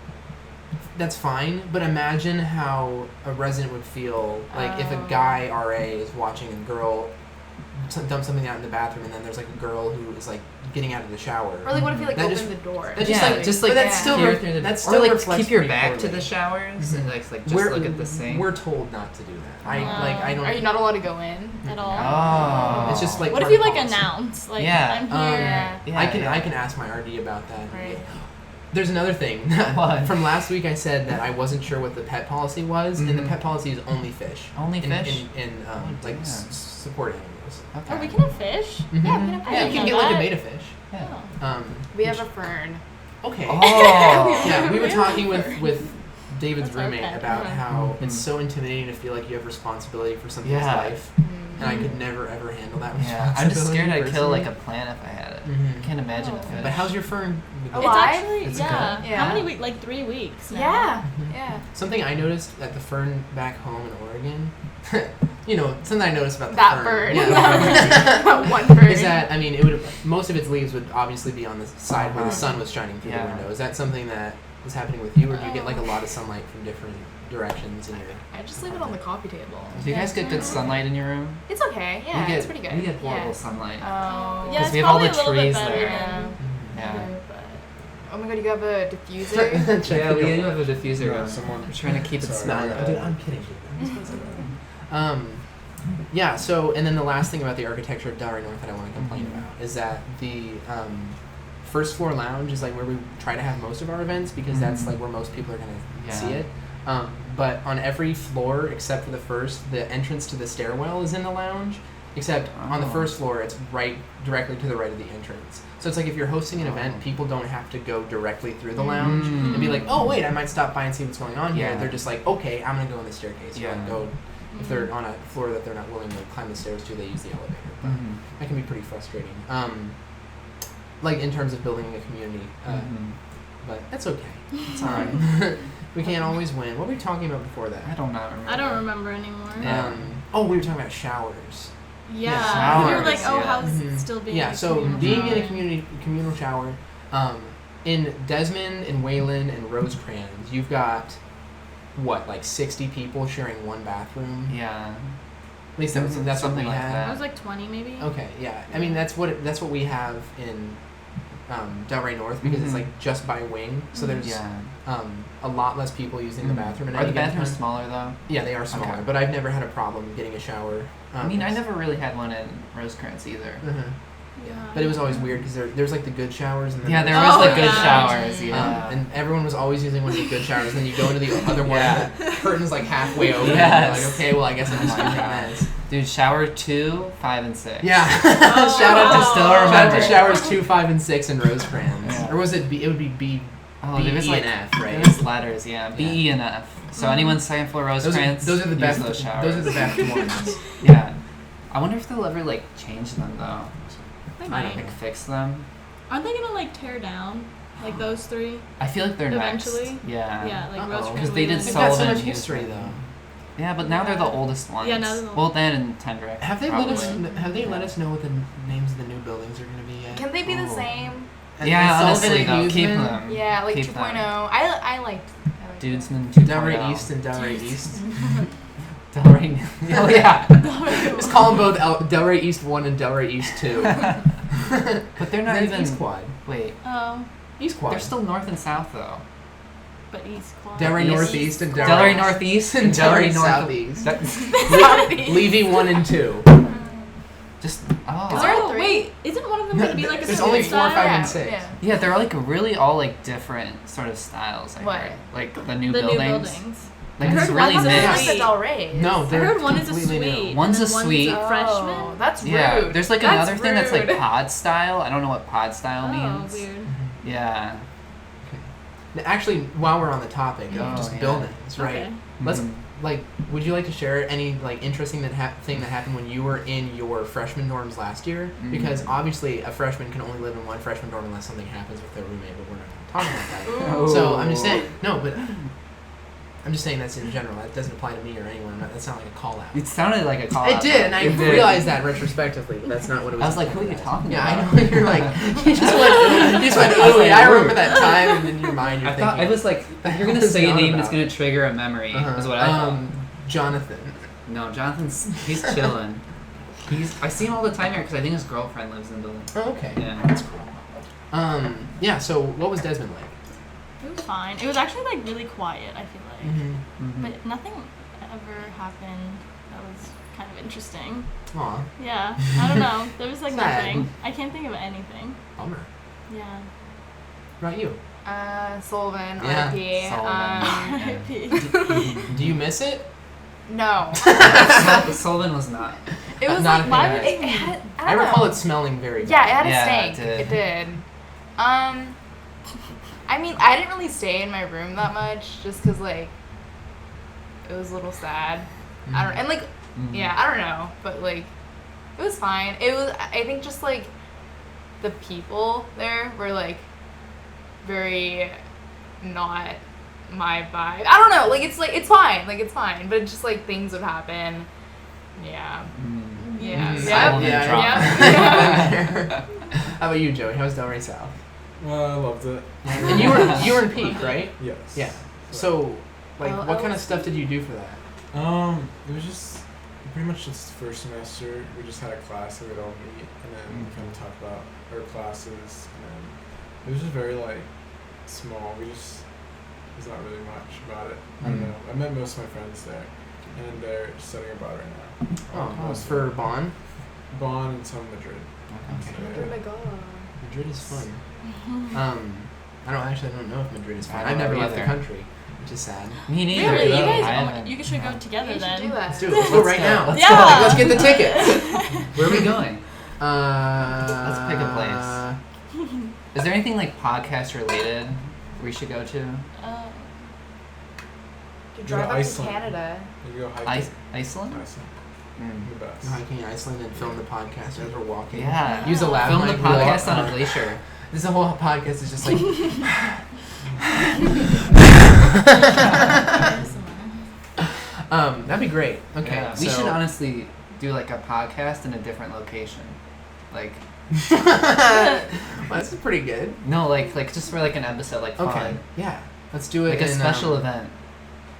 S2: that's fine, but imagine how a resident would feel like if a
S5: Oh.
S2: guy RA is watching a girl dump something out in the bathroom, and then there's like a girl who is like getting out of the shower.
S5: Or like, what if you like
S2: That
S5: open
S2: just-
S5: the door?
S2: that
S1: Yeah, just like
S2: but that's still
S1: peer
S2: re-
S1: through the-
S2: that's
S1: or
S2: still
S1: like
S2: reflects
S1: keep your
S2: pretty
S1: back to
S2: poorly.
S1: the showers and like just
S2: We're-
S1: look at the sink.
S2: We're told not to do that. I don't.
S5: Are you not allowed to go in?
S3: At all.
S1: Oh.
S2: It's just like
S3: What if
S2: part
S3: you
S2: of
S3: like
S2: policy.
S3: announce like
S1: Yeah.
S3: I'm here?
S5: Yeah.
S1: Yeah,
S2: I can ask my RD about that.
S5: Right.
S2: There's another thing.
S1: What?
S2: From last week, I said that I wasn't sure what the pet policy was, and the
S1: Mhm.
S2: pet policy is only fish.
S1: Only
S2: in,
S1: fish?
S2: in
S1: Oh,
S2: like
S1: damn.
S2: support animals.
S1: Okay.
S3: Oh, we can have fish.
S2: Mhm.
S5: Yeah, we can have
S3: I
S2: Yeah,
S3: didn't
S2: you can
S3: know
S2: get like a
S3: that.
S2: beta fish.
S1: Yeah.
S5: We have
S2: which-
S5: a fern.
S2: okay.
S1: Oh.
S2: Yeah, we were
S3: Really?
S2: talking with David's
S3: That's
S2: roommate
S3: okay.
S2: about
S3: Mhm.
S2: how it's
S1: Mhm.
S2: so intimidating to feel like you have responsibility for somebody's
S1: Yeah.
S2: life, and I could never ever handle that
S1: Yeah.
S2: responsibility.
S1: I'm just scared I'd kill like
S2: personally.
S1: a plant if I had it.
S2: Mhm.
S1: I can't imagine a
S3: Oh.
S1: fish.
S2: But how's your fern?
S5: Oh,
S3: It's
S5: Alive?
S3: actually
S2: It's
S3: yeah.
S2: good.
S5: Yeah.
S3: How many weeks? Like 3 weeks. Now.
S5: Yeah.
S2: Mhm.
S5: Yeah.
S2: Something I noticed at the fern back home in Oregon, something I noticed about the
S5: That
S2: fern.
S5: bird.
S2: Yeah,
S5: That one bird.
S2: is that I mean, it would most of its leaves would obviously be on the side where the
S1: Uh-huh.
S2: sun was shining through
S1: Yeah.
S2: the window. Is that something that is happening with you, or do you get like a lot of sunlight from different directions in your?
S5: I just leave it on the coffee table.
S1: Do you guys get good sunlight in your room?
S5: It's okay. Yeah,
S1: we get,
S5: it's pretty good.
S1: We get horrible
S5: Yeah.
S1: sunlight.
S5: Oh.
S3: Yeah, it's
S1: we have all
S3: probably
S1: the
S3: a little bit
S1: trees
S3: better
S1: there.
S3: than-
S1: Yeah.
S5: But, oh my god, you have a diffuser?
S2: Check
S1: Yeah,
S2: it
S1: we
S2: out.
S1: do have a diffuser
S4: No,
S1: going.
S4: someone.
S1: We're trying to keep it
S4: Sorry.
S1: smelling
S2: No,
S1: good.
S2: dude, I'm kidding. Yeah. So, and then the last thing about the architecture of Danhee North that I want to complain
S1: Mhm.
S2: about is that the first floor lounge is like where we try to have most of our events because that's
S1: Mhm.
S2: like where most people are gonna
S1: Yeah.
S2: see it. But on every floor except for the first, the entrance to the stairwell is in the lounge. Except on the
S1: Oh.
S2: first floor, it's right directly to the right of the entrance. So it's like if you're hosting an event,
S1: Oh.
S2: people don't have to go directly through the lounge
S1: Mm.
S2: and be like, "Oh wait, I might stop by and see what's going on here."
S1: Yeah.
S2: They're just like, "Okay, I'm gonna go in the staircase."
S1: Yeah.
S2: Or like go if they're on a floor that they're not willing to climb the stairs to, they use the elevator. But
S1: Mhm.
S2: that can be pretty frustrating. Like in terms of building a community,
S1: Mhm.
S2: but that's okay.
S1: It's alright.
S2: We can't always win. What were we talking about before
S1: I
S2: that?
S1: don't not remember.
S3: I don't remember anymore.
S1: Yeah.
S2: We were talking about showers.
S3: Yeah.
S2: Yeah,
S3: We were like,
S1: showers,
S3: oh,
S1: yeah.
S3: how's
S2: Mhm.
S3: it still being?
S2: Yeah,
S3: a
S2: so
S3: communal
S2: being in a
S3: shower?
S2: communal shower, in Desmond and Wayland and Rosecrans, you've got what, like 60 people sharing one bathroom?
S1: Yeah.
S2: At least that's what
S1: Something
S2: we
S1: like
S2: had.
S1: that.
S3: It was like 20 maybe.
S2: Okay, yeah. I mean that's what we have in Delray North because it's
S1: Mhm.
S2: like just by wing, so there's
S1: Yeah.
S2: a lot less people using the bathroom. at
S1: Are
S2: any
S1: the
S2: given
S1: bathrooms
S2: time.
S1: smaller though?
S2: Yeah, they are smaller,
S1: Okay.
S2: but I've never had a problem getting a shower.
S1: I mean, I never really had one in Rosecrans either.
S2: Uh-huh. But it was always weird because there's like the good showers and then
S1: Yeah, there
S2: there's-
S1: was
S3: Oh,
S1: the good
S3: yeah.
S1: showers. Yeah.
S2: and everyone was always using one of the good showers. And then you go into the other one,
S1: Yeah.
S2: and the curtain's like halfway open.
S1: Yes.
S2: And you're like, okay, well I guess I'm just
S1: Oh my
S2: using
S1: God.
S2: this.
S1: Dude, shower 2, 5, and 6.
S2: Yeah.
S3: Oh,
S2: shout out
S1: I
S2: to
S1: still
S2: shout out
S1: remember.
S2: to showers 2, 5, and 6 and Rosecrans.
S1: Yeah.
S2: Or was it B? It would be B.
S1: Oh,
S2: B,
S1: there was
S2: E,
S1: like
S2: and F, right?
S1: There was letters, yeah. B,
S2: Yeah.
S1: E, and F. So anyone second floor Rosecrans,
S2: Those are the
S1: use
S2: best.
S1: those showers.
S2: Those are the best ones.
S1: Yeah. I wonder if they'll ever like change them though.
S3: They
S2: I
S3: might.
S2: don't
S1: Like fix them.
S3: Aren't they gonna like tear down like those 3?
S1: I feel like they're
S3: Eventually?
S1: next. Yeah.
S3: Yeah, like
S2: Uh-oh.
S3: Rosecrans.
S1: 'Cause they did
S2: They've
S1: Sullivan
S2: got so much
S1: used
S2: history
S1: them.
S2: though.
S1: Yeah, but now they're the oldest ones.
S3: Yeah, now they're the
S1: Well, that and Tendrick.
S2: Have they
S1: probably.
S2: let us? Have they let us know what the names of the new buildings are going to be yet?
S5: Can they be the
S2: Oh.
S5: same?
S1: Yeah,
S2: Sullivan
S1: honestly
S2: and
S1: though, keep
S2: Huseman?
S1: them.
S5: Yeah, like
S1: Keep
S5: 2.0.
S1: them.
S5: I liked
S1: Dudesman 2.0.
S2: Delray East and Delray East.
S1: Delray. Oh yeah.
S2: Just call them both Delray East 1 and Delray East 2.
S1: But they're not
S2: That's
S1: even.
S2: East Quad.
S1: Wait,
S3: Oh,
S2: East Quad.
S1: they're still north and south though.
S3: but East Quad.
S2: Delray
S1: East.
S2: Northeast and
S1: Delray Northeast and
S2: Delray
S1: Delray North.
S2: Southeast.
S1: That,
S2: Levy 1 and 2.
S1: just oh.
S5: Is there a
S3: Oh
S5: 3?
S3: wait, isn't one of them
S2: No,
S3: gonna be like a
S2: there's
S3: certain
S2: only 4,
S3: style?
S2: 5, and
S5: Yeah,
S2: 6.
S5: yeah.
S1: Yeah, they're like really all like different sort of styles. I
S5: What?
S1: heard. Like the new
S3: The new
S1: buildings.
S3: buildings.
S1: Like
S3: I
S1: it's
S3: heard
S1: really
S3: one was a
S1: mixed.
S3: suite.
S5: Del Rey.
S2: No,
S3: I
S2: they're
S3: heard one is a
S2: completely new.
S3: suite.
S1: One's
S3: and
S1: a
S3: then
S1: suite.
S3: One's a freshman.
S5: That's rude.
S1: Yeah, there's like
S5: That's
S1: another thing that's like
S5: rude.
S1: pod style. I don't know what pod style
S3: Oh,
S1: means.
S3: weird.
S1: Yeah.
S2: Now, actually, while we're on the topic of
S1: Oh,
S2: just
S1: yeah.
S2: buildings, right?
S3: Okay.
S2: Let's
S1: Mhm.
S2: like. Would you like to share any like interesting thing that happened when you were in your freshman dorms last year?
S1: Mhm.
S2: Because obviously a freshman can only live in one freshman dorm unless something happens with their roommate. But we're not talking about that.
S1: Ooh.
S2: So I'm just saying. No, but I'm just saying that's in general. That doesn't apply to me or anyone. That's not like a call out.
S1: It sounded like a call.
S2: It
S1: out,
S2: did,
S1: though.
S2: and I
S1: It did.
S2: realized that retrospectively, but that's not what it was.
S1: I was like, who are you talking
S2: Yeah,
S1: about?
S2: I know. You're like, you just went, you just went,
S1: I was
S2: ooh,
S1: like,
S2: I
S1: ooh.
S2: remember that time, and in your mind you're
S1: I
S2: thinking.
S1: thought I was like, if you're gonna
S2: What's
S1: say a
S2: John
S1: name, it's
S2: about?
S1: gonna trigger a memory.
S2: Uh-huh.
S1: Is what I thought.
S2: Jonathan.
S1: No, Jonathan's he's chilling. I see him all the time here because I think his girlfriend lives in the building.
S2: Oh, okay.
S1: Yeah.
S2: That's cool. Yeah, so what was Desmond like?
S3: It was fine. It was actually like really quiet. I feel like,
S2: Mm-hmm.
S3: but nothing ever happened that was kind of interesting.
S2: Aw,
S3: Yeah, I don't know. There was like
S2: Sad.
S3: nothing. I can't think of anything.
S2: bummer.
S3: Yeah.
S2: What about you?
S5: Sullivan,
S2: Yeah.
S5: RP.
S1: Sullivan.
S3: R.I.P.
S2: Do you miss it?
S5: No.
S1: Sullivan was not.
S5: It was
S2: Not
S5: like,
S2: a
S5: why
S2: big
S5: would
S2: eye.
S5: it had,
S2: I
S5: don't
S2: recall
S5: know.
S2: it smelling very bad.
S5: Yeah, it had a
S1: Yeah,
S5: stank.
S1: it
S5: It did. I mean, I didn't really stay in my room that much just because, like, it was a little sad. I don't, and, like, yeah, I don't know, but, like, it was fine. It was, I think, just, like, the people there were, like, very not my vibe. I don't know, like, it's fine, but it's just, like, things would happen. Yeah. Yeah.
S2: Mm,
S5: Yeah.
S2: yeah. How about you, Joey? How was Delray South?
S4: I loved it.
S2: And you were in Peak, right?
S4: Yes.
S2: Yeah. So, like,
S3: Oh,
S2: what kind of
S3: LSU.
S2: stuff did you do for that?
S4: It was just pretty much just first semester. We just had a class that we'd all meet and then kind of talk about our classes. And it was just very like small. There's not really much about it. I don't
S2: Mhm.
S4: know. I met most of my friends there, and they're studying abroad right now.
S2: Oh,
S4: Most of
S2: for
S4: them.
S2: Bonn?
S4: Bonn and some Madrid.
S2: Okay.
S4: So,
S5: Oh my god.
S2: Madrid is fun.
S3: Mm-hmm.
S2: I don't know if Madrid is fun.
S1: I
S2: I've
S1: don't
S2: never
S1: know
S2: left the
S1: either.
S2: country, which is sad.
S1: Me neither.
S3: Really? You
S1: though. I
S3: guys,
S1: haven't.
S3: you should go together
S5: You should
S3: then.
S5: do that.
S2: Let's do it. Let's go
S1: Let's
S2: right
S1: go.
S2: now.
S1: Let's
S3: Yeah.
S2: go. Like, let's get the tickets.
S1: Where are we going?
S2: Let's
S1: pick a place. Is there anything like podcast related we should go to?
S5: To
S4: Go to
S5: drive up to
S4: Iceland.
S5: Canada.
S4: You go hiking.
S1: Iceland?
S4: Iceland.
S1: Mm.
S4: The best.
S2: Hiking in Iceland and film the podcast as we're walking.
S1: Yeah.
S2: Use a lav
S1: Film the
S2: mic, be like,
S1: podcast on a glacier.
S2: This whole podcast is just like. That'd be great. Okay.
S1: Yeah. We should honestly do like a podcast in a different location. Like
S2: Well, this is pretty good.
S1: no, like just for like an episode, like fun.
S2: Okay. Yeah. Let's do it.
S1: Like a
S2: in,
S1: special event.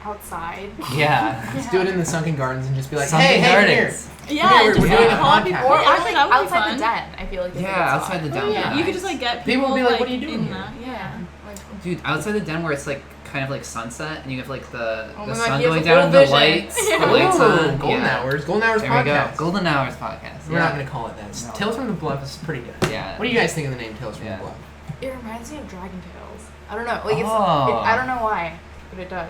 S5: Outside.
S1: Yeah.
S2: Let's do it in the Sunken Gardens and just be like,
S1: Sunken
S2: hey,
S1: Gardens.
S3: Yeah,
S2: Okay,
S3: just
S2: we're
S3: like
S2: doing a
S3: call
S2: podcast.
S3: people.
S5: Or,
S3: Actually,
S5: like,
S3: that would be
S5: outside
S3: fun.
S5: the den. I feel like it's a
S1: Yeah,
S5: good
S1: outside
S5: spot.
S1: the den.
S3: Oh, yeah.
S1: would be
S3: You could just
S1: nice.
S3: like get
S2: People
S3: people,
S2: will be like, "What are you doing
S3: in
S2: here?"
S3: that. Yeah.
S5: Like,
S1: Dude, outside the den where it's like kind of like sunset, and you have like the
S5: Oh my God,
S1: sun
S5: he has
S1: going
S5: a
S1: down,
S5: full
S1: and the
S5: vision.
S1: lights,
S5: Yeah.
S1: the lights
S2: Ooh,
S1: on.
S2: Golden
S1: yeah.
S2: Hours. Golden Hours
S1: There we
S2: podcast.
S1: go. Golden Hours podcast.
S2: We're
S1: yeah.
S2: not going to call it that.
S1: No.
S2: Tales from the Bluff is pretty good.
S1: Yeah.
S2: What do you guys think of the name Tales from
S1: Yeah.
S2: the Bluff?
S5: It reminds me of Dragon Tales. I don't know. Like
S1: Oh.
S5: I don't know why, but it does.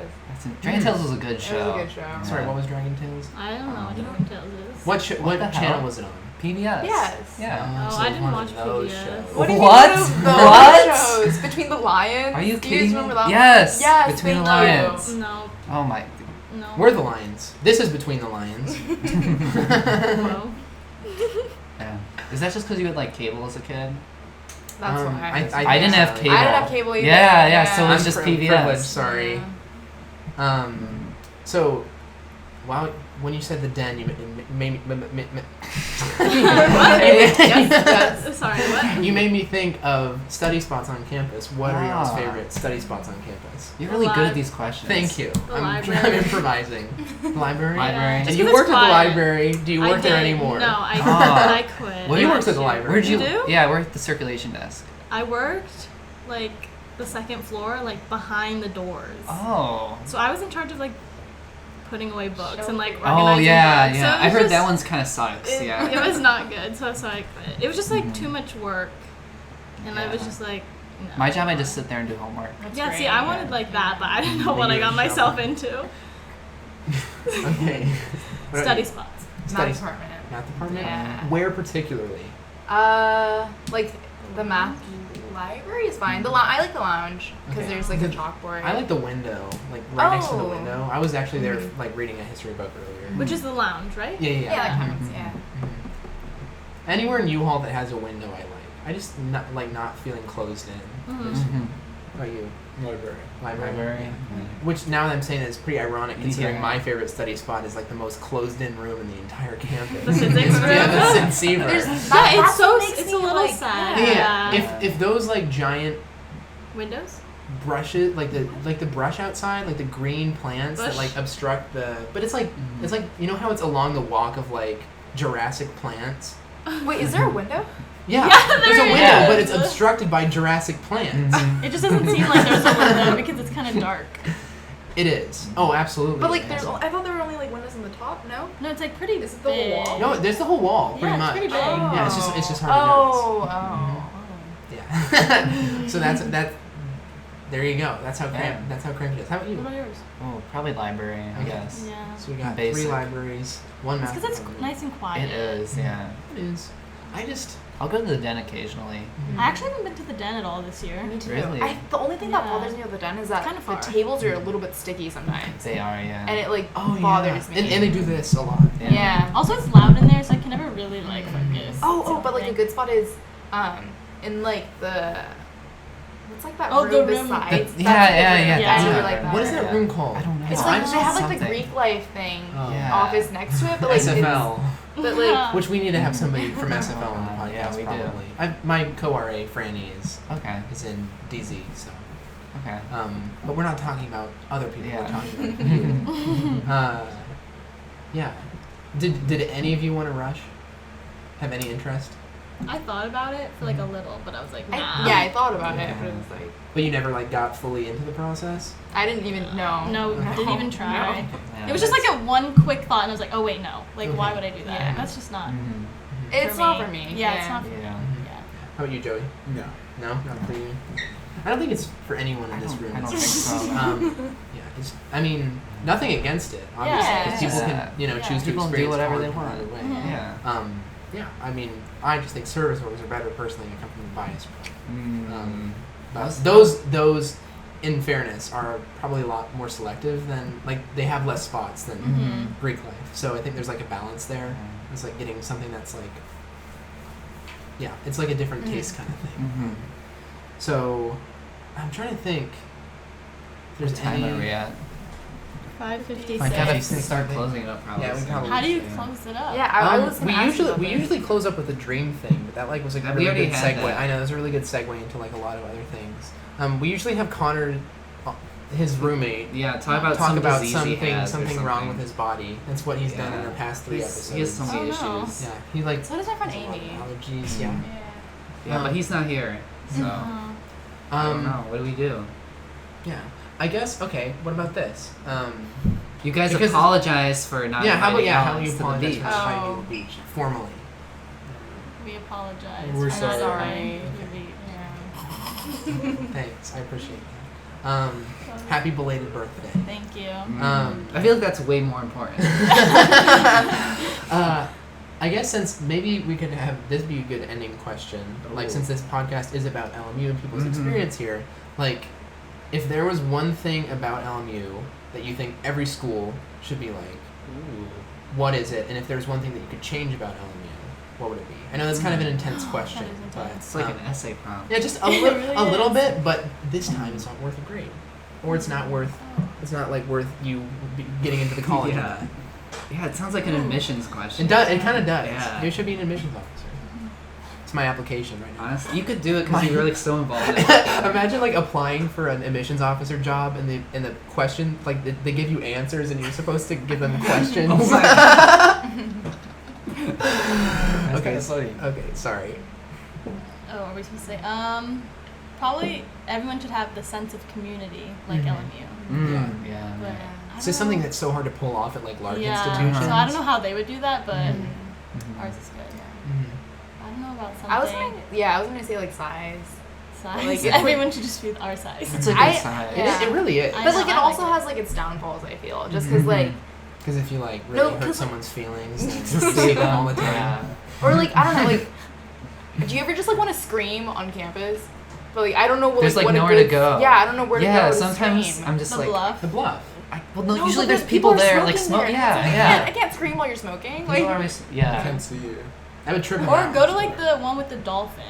S1: Dragon Tales was a good
S5: It
S1: show.
S5: was a good show.
S1: Yeah.
S2: Sorry, what was Dragon Tales?
S3: I don't know what
S1: Um,
S3: Dragon Tales is.
S2: What
S1: What the
S2: channel
S1: hell?
S2: was it on?
S1: PBS.
S5: Yes.
S1: Yeah.
S3: Oh,
S2: so
S3: I didn't
S2: one
S3: watch
S2: of those
S3: PBS.
S2: shows.
S5: What do you
S1: What?
S5: think of those
S1: What?
S5: shows? Between the Lions?
S1: Are you
S5: Do
S1: kidding
S5: you remember
S1: me?
S5: that?
S1: Yes.
S5: Yes.
S1: Between the
S5: thank you.
S1: Lions.
S3: No,
S1: Oh my.
S3: no.
S2: We're the Lions. This is Between the Lions.
S3: Whoa.
S1: Yeah. Is that just because you had like cable as a kid?
S5: That's why.
S1: I didn't have cable.
S5: I didn't have cable either.
S1: Yeah, so it was
S2: I'm
S1: just
S2: privileged,
S1: PBS.
S2: sorry.
S5: Yeah.
S2: So, wow, when you said the den, you made me.
S5: Yes.
S3: Sorry, what?
S2: You made me think of study spots on campus. What are y'all's
S1: Ah.
S2: favorite study spots on campus?
S1: You're really good at these questions.
S2: Thank you.
S3: The
S2: I'm
S3: library.
S2: improvising. Library?
S1: Library.
S2: And
S3: Just
S2: you
S3: 'cause
S2: worked
S3: it's
S2: at the
S3: quiet.
S2: library. Do you
S3: I
S2: work there
S3: did.
S2: anymore?
S3: No, I
S1: Ah.
S3: I quit.
S1: What
S2: You
S1: did
S2: worked at the library.
S1: Where'd you?
S3: You do?
S1: Yeah, I worked at the circulation desk.
S3: I worked like the second floor, like behind the doors.
S1: Oh.
S3: So I was in charge of like putting away books and like
S1: Oh
S3: organizing
S1: yeah,
S3: books.
S1: yeah.
S3: So it
S1: I
S3: was
S1: heard
S3: just,
S1: that one's kind of sucks.
S3: It,
S1: Yeah.
S3: it was not good, so I quit. It was just like
S1: Mhm.
S3: too much work, and I was
S1: Yeah.
S3: just like. No.
S1: My job, I just sit there and do homework.
S5: That's
S3: Yeah,
S5: great.
S3: see, I wanted like that, but I didn't know what I got myself into.
S2: Okay. What about
S3: Study
S2: you?
S3: spots.
S2: Study
S5: Math department.
S2: Math department?
S5: Yeah.
S2: Where particularly?
S5: Like the math library is fine. I like the lounge because
S2: Okay.
S5: there's like a chalkboard.
S2: I like the window, like right next to the
S5: Oh.
S2: window. I was actually there,
S5: Mhm.
S2: like reading a history book earlier.
S3: Which is the lounge, right?
S2: Yeah, yeah,
S5: Yeah, that
S2: Mhm.
S5: counts. Yeah.
S2: Mhm. Anywhere in U-Haul that has a window, I like. I just not feeling closed in.
S3: Mhm.
S1: Mhm.
S2: What about you?
S4: Library.
S1: Library.
S2: Yeah. Which now that I'm saying that is pretty ironic considering
S1: Yeah.
S2: my favorite study spot is like the most closed-in room in the entire campus.
S3: The physics room?
S2: Yeah, the Sinceiver.
S5: There's-
S3: Yeah, it's
S5: that's
S3: so
S5: what makes
S3: it's
S5: me,
S3: a little
S5: like,
S3: sad.
S2: Yeah.
S3: Yeah.
S2: If those like giant
S3: Windows.
S2: brushes, like the brush outside, like the green plants that
S3: Bush.
S2: like obstruct the, but it's like
S1: Mhm.
S2: it's like you know how it's along the walk of like Jurassic plants.
S5: Wait, is there a window?
S2: Yeah,
S3: Yeah,
S2: there's a
S3: there
S2: window,
S1: is.
S2: but it's obstructed by Jurassic plants.
S1: Mhm.
S3: It just doesn't seem like there's a window because it's kind of dark.
S2: It is. Oh, absolutely.
S5: But like,
S2: it
S5: there's.
S2: is.
S5: I thought there were only like windows on the top. No.
S3: No, it's like pretty
S5: Is it the
S3: big.
S5: wall?
S2: No, there's the whole wall, pretty
S3: Yeah,
S2: much.
S3: it's pretty big.
S2: Yeah, it's just hard to notice.
S5: Oh.
S2: Yeah. So that's. There you go. That's how
S1: Yeah.
S2: cramped it is. How about
S3: What
S2: you?
S3: about yours?
S1: Oh, probably library, I
S2: Okay.
S1: guess.
S3: Yeah.
S2: So we got
S1: Basic.
S2: 3 libraries, 1
S3: It's
S2: math.
S3: because it's
S2: department.
S3: nice and quiet.
S1: It is, yeah.
S2: It is. I just.
S1: I'll go to the den occasionally.
S3: I actually haven't been to the den at all this year.
S5: Me too.
S1: Really?
S5: The only thing that
S3: Yeah.
S5: bothers me with the den is that
S3: Kinda
S5: the
S3: far.
S5: tables are a little bit sticky sometimes,
S1: They are, yeah.
S5: and it like
S2: Oh
S5: bothers
S2: yeah.
S5: me.
S2: And they do this a lot.
S5: Yeah.
S3: Also, it's loud in there, so I can never really like focus.
S5: Oh, but like a
S3: Like-
S5: good spot is in like the what's like that
S3: Oh,
S5: room
S3: the room.
S5: besides.
S1: The-
S5: That's
S1: yeah,
S5: a good
S1: yeah,
S5: room.
S1: yeah,
S5: I
S3: that's
S5: really
S3: it.
S5: like that.
S2: What is that
S1: Yeah.
S2: room called?
S1: I don't know.
S5: It's
S1: I
S5: like
S1: just
S5: they have like
S1: something.
S5: the Greek life thing
S2: Oh.
S1: Yeah.
S5: office next to it, but like
S2: SFL.
S5: But like
S2: Which we need to have somebody from SFL on the podcast.
S1: Yeah, we do.
S2: probably. My co-RA Franny
S1: Okay.
S2: is in DZ, so.
S1: Okay.
S2: But we're not talking about other people. We're
S1: Yeah.
S2: talking about you. Yeah. Did any of you want to rush? Have any interest?
S3: I thought about it for like a little, but I was like, nah.
S5: I thought about it,
S1: Yeah.
S5: but it was like
S2: But you never like got fully into the process?
S5: I didn't even know.
S3: No, didn't even try.
S1: Yeah,
S3: It was just like a one quick thought, and I was like, oh wait, no. Like,
S2: Okay.
S3: why would I do that?
S5: Yeah.
S3: That's just not.
S1: Mhm.
S5: It's
S3: for
S5: not
S3: me.
S5: for me.
S3: Yeah, it's not for
S1: Yeah.
S3: me. Yeah.
S2: How about you, Joey?
S4: No.
S2: No, not for you. I don't think it's for anyone in this room.
S1: I don't
S2: It's-
S1: think so.
S2: Yeah, I mean, nothing against it, obviously,
S3: Yeah.
S2: because people
S1: Yeah.
S2: can, you know,
S3: Yeah.
S2: choose to
S1: People do
S2: experience
S1: whatever they
S2: college
S1: want.
S2: either way.
S3: Mhm.
S1: Yeah.
S2: Yeah, I mean, I just think service orders are better personally. I come from the bias.
S1: Mm.
S2: But those, in fairness, are probably a lot more selective than like they have less spots than
S3: Mhm.
S2: Greek life. So I think there's like a balance there.
S1: Mm-hmm.
S2: It's like getting something that's like, yeah, it's like a different
S5: Mhm.
S2: taste kind of thing.
S1: Mhm.
S2: So I'm trying to think. If
S1: What
S2: there's
S1: time
S2: any.
S1: are we at?
S3: 5:56.
S1: I gotta
S2: 56,
S1: start
S2: I think.
S1: closing it up probably.
S2: Yeah, we
S1: soon.
S2: probably
S3: How do you
S1: Yeah.
S3: close it up?
S5: Yeah, I was
S2: we
S5: gonna ask
S2: usually
S5: about
S2: we
S5: that.
S2: usually close up with a dream thing, but that like was like a
S1: We
S2: really
S1: already
S2: good
S1: had
S2: segue.
S1: that.
S2: I know that's a really good segue into like a lot of other things. We usually have Connor, his roommate,
S1: Yeah, talk about
S2: talk
S1: some
S2: about
S1: disease he
S2: something
S1: has or
S2: something wrong with
S1: something.
S2: his body. That's what he's done in
S1: Yeah.
S2: the past 3 episodes.
S1: He has so many
S3: Oh, no.
S1: issues.
S2: Yeah, he like
S5: So does my friend
S2: has a lot of
S5: Amy.
S2: allergies. Yeah.
S1: Yeah, but he's not here, so
S3: Oh.
S1: I don't
S2: Um.
S1: know. What do we do?
S2: Yeah. I guess. Okay. What about this?
S1: You guys
S2: Because-
S1: apologize for not.
S2: How about
S1: inviting
S2: how
S1: Alex
S2: you
S1: to the
S2: apologize
S1: beach.
S2: for not inviting you to the beach formally?
S3: We apologize.
S4: We're
S3: for not
S4: sorry.
S3: inviting you to be-
S2: Thanks. I appreciate that. Happy belated birthday.
S3: Thank you.
S1: I feel like that's way more important.
S2: I guess since maybe we could have this be a good ending question. Like since this podcast is about LMU and people's experience here, like if there was one thing about LMU that you think every school should be like, what is it? And if there's one thing that you could change about LMU, what would it be? I know that's kind of an intense question,
S3: That is
S2: but
S3: intense.
S1: It's like an essay prompt.
S2: yeah, just a
S3: It
S2: little,
S3: really
S2: a little
S3: is.
S2: bit. But this time it's not worth a grade, or it's not worth. It's not like worth you getting into the college.
S1: Yeah. Yeah, it sounds like an admissions question.
S2: It does. It kind of does.
S1: Yeah.
S2: You should be an admissions officer. It's my application right now.
S1: Honestly, you could do it because you were like so involved in it.
S2: Imagine like applying for an admissions officer job and the question like they give you answers and you're supposed to give them questions.
S1: Oh my God.
S2: Okay.
S1: Sorry.
S2: Okay, sorry.
S3: Oh, what were we supposed to say? Probably everyone should have the sense of community, like
S2: Mhm.
S3: LMU.
S1: Yeah.
S3: But
S1: Yeah.
S3: I
S2: It's just
S3: don't
S2: something
S3: know.
S2: that's so hard to pull off at like large
S3: Yeah.
S2: institutions.
S3: So I don't know how they would do that, but
S2: Mhm.
S1: Mhm.
S3: ours is good.
S2: Mhm.
S3: I don't know about something.
S5: I was gonna say like size.
S3: size.
S5: like,
S3: Everyone should just be our size.
S1: It's a good
S5: I-
S1: sign.
S5: yeah.
S2: It really is.
S3: I
S5: But
S3: know,
S5: like it
S3: I
S5: also
S3: like it.
S5: has like its downfalls. I feel just because
S1: Mhm.
S5: like
S2: Because if you like really
S5: No,
S2: hurt
S5: 'cause, like-
S2: someone's feelings, then
S1: Just
S2: you
S1: see
S2: see them
S1: them
S2: all the time.
S1: Yeah.
S5: or like I don't know like do you ever just like want to scream on campus? But like I don't know what
S1: There's, like,
S5: what
S1: nowhere
S5: a
S1: to
S5: good,
S1: go.
S5: Yeah, I don't know where to go.
S1: Yeah,
S5: to
S1: sometimes
S5: scream.
S1: I'm just
S3: The
S1: like.
S3: Bluff.
S2: The Bluff.
S1: No,
S5: No,
S1: usually
S5: but
S1: there's
S5: the
S1: people
S5: are
S1: there like
S5: smoking
S1: smoke.
S5: there.
S1: Yeah,
S5: It's like,
S1: yeah.
S5: I can't scream while you're smoking.
S1: People
S5: Like
S1: are always,
S4: I
S1: yeah.
S4: can't see you.
S2: I would trip him
S3: Or
S2: out.
S3: go to like the one with the dolphins.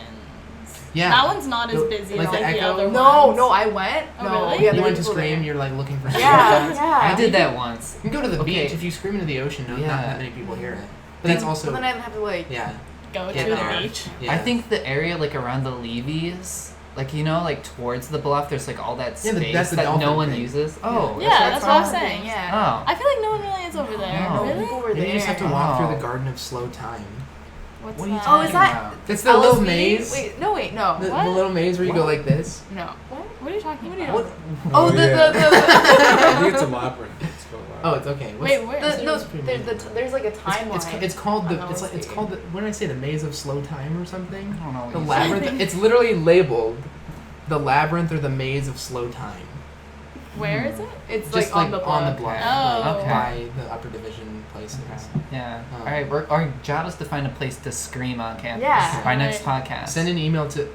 S2: Yeah.
S3: That one's not as
S2: The-
S3: busy
S2: like
S3: as
S2: the
S3: like the
S2: Echo?
S3: other
S5: no,
S3: ones.
S5: no, I went.
S3: Oh,
S5: no,
S3: really?
S5: Yeah,
S2: You
S5: there
S2: went
S5: were
S2: to
S5: people
S2: scream,
S5: there.
S2: you're like looking for
S5: Yeah,
S2: stuff.
S5: yeah.
S1: I did that once.
S2: You can go to the
S1: Okay.
S2: beach. If you scream into the ocean, not
S1: Yeah.
S2: that many people hear it. But that's also
S5: But then I have to like.
S2: yeah.
S3: Go
S2: Get
S3: to
S2: there.
S3: the beach.
S2: Yeah.
S1: I think the area like around the Levies, like like towards the Bluff, there's like all that
S2: Yeah,
S1: space
S2: that's the
S1: that no
S2: dolphin
S1: one
S2: thing.
S1: uses. Oh,
S3: Yeah,
S1: where
S3: that's
S1: it's
S3: what I
S1: from?
S3: was saying.
S5: Yeah.
S1: Oh.
S3: I feel like no one really is over there.
S1: No.
S3: Really?
S5: People were
S2: Maybe
S5: there.
S2: you just have to walk through
S1: Oh.
S2: the Garden of Slow Time.
S3: What's
S1: What are you
S3: that?
S5: Oh, is that?
S1: about?
S2: It's the little
S5: LSD?
S2: maze.
S5: Wait, no, wait, no.
S2: The
S3: What?
S2: little maze where you go
S1: What?
S2: like this.
S5: No. What?
S3: What are you talking
S5: What are you
S3: about?
S2: What?
S5: Oh,
S4: yeah. I think
S5: the
S4: it's a labyrinth. It's called a
S2: Oh,
S4: labyrinth.
S2: it's okay. What's,
S3: Wait, where?
S5: the no.
S2: It's pretty
S5: There's like a timeline.
S2: it's called the
S5: on
S2: it's like it's
S5: LSD.
S2: called the what did I say, the maze of slow time or something?
S1: I don't know. What
S2: The
S1: you
S2: labyrinth. It's literally labeled the labyrinth or the maze of slow time.
S3: Where is it?
S5: It's
S2: Just
S5: like on the block.
S2: block,
S3: Oh.
S2: like
S1: Okay.
S2: by the upper division places.
S1: Okay. Yeah.
S2: Um,
S1: All right. Our job is to find a place to scream on campus.
S5: Yeah.
S1: Our next
S3: Right.
S1: podcast.
S2: Send an email to.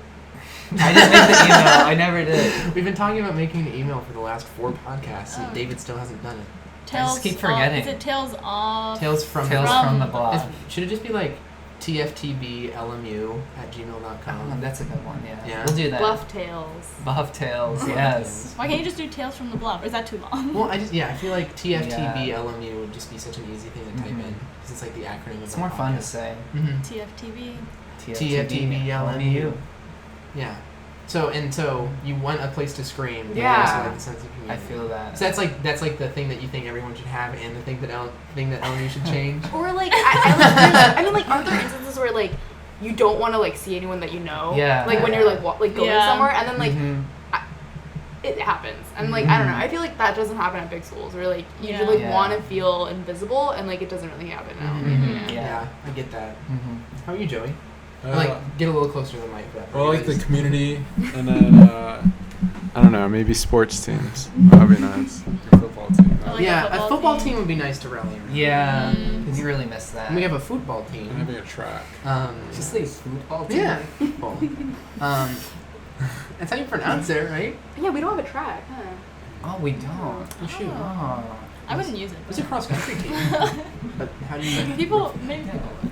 S1: I didn't make the email. I never did.
S2: We've been talking about making an email for the last 4 podcasts, and
S3: Oh.
S2: David still hasn't done it.
S3: Tales
S1: keep
S3: off-
S1: forgetting.
S3: Is it Tales off?
S2: Tales from
S1: Tales
S3: From-
S1: from the Block.
S2: Should it just be like tftblmu@gmail.com?
S1: Oh, that's a good one. Yeah.
S2: Yeah.
S1: We'll do that.
S5: Bluff Tales.
S1: Buff Tales. Yes.
S3: Why can't you just do Tales from the Bluff? Or is that too long?
S2: Well, I feel like TFTBLMU would just be such an easy thing to type
S1: Mhm.
S2: in because it's like the acronym of
S1: It's
S2: our
S1: more fun to
S2: podcast.
S1: say.
S2: Mm-hmm.
S3: TFTV.
S2: TFTBLMU. Yeah. So you want a place to scream. but
S5: Yeah.
S2: also like a sense of community.
S1: I feel that.
S2: So that's like the thing that you think everyone should have, and the thing that LMU should change.
S5: Or like I mean like aren't there instances where like you don't want to like see anyone that you know?
S1: Yeah.
S5: Like when you're like going
S3: Yeah.
S5: somewhere and then like
S1: Mhm.
S5: it happens and like I don't know.
S1: Mhm.
S5: I feel like that doesn't happen at big schools where like you
S3: Yeah.
S5: like
S1: Yeah.
S5: want to feel invisible and like it doesn't really happen now.
S1: Mhm.
S2: Yeah.
S1: Yeah.
S2: I get that.
S1: Mhm.
S2: How are you, Joey?
S4: Uh,
S2: Like, get a little closer to the mic. for that.
S4: well, like the community, and then I don't know, maybe sports teams. That'd be nice. The football team.
S3: I like
S2: yeah,
S3: a
S2: a
S3: football
S2: football
S3: team.
S2: team would be nice to rally around.
S1: Yeah.
S3: Mm.
S1: Because you really miss that.
S2: And we have a football
S4: And
S2: team.
S4: having a track.
S1: Just say football team.
S2: Yeah, football. That's how you pronounce it, right?
S5: Yeah, we don't have a track, huh?
S1: Oh, we don't.
S2: Oh, shoot.
S1: Oh.
S3: I wouldn't use it.
S2: It's a cross country team. But how do you?
S3: People, maybe people would.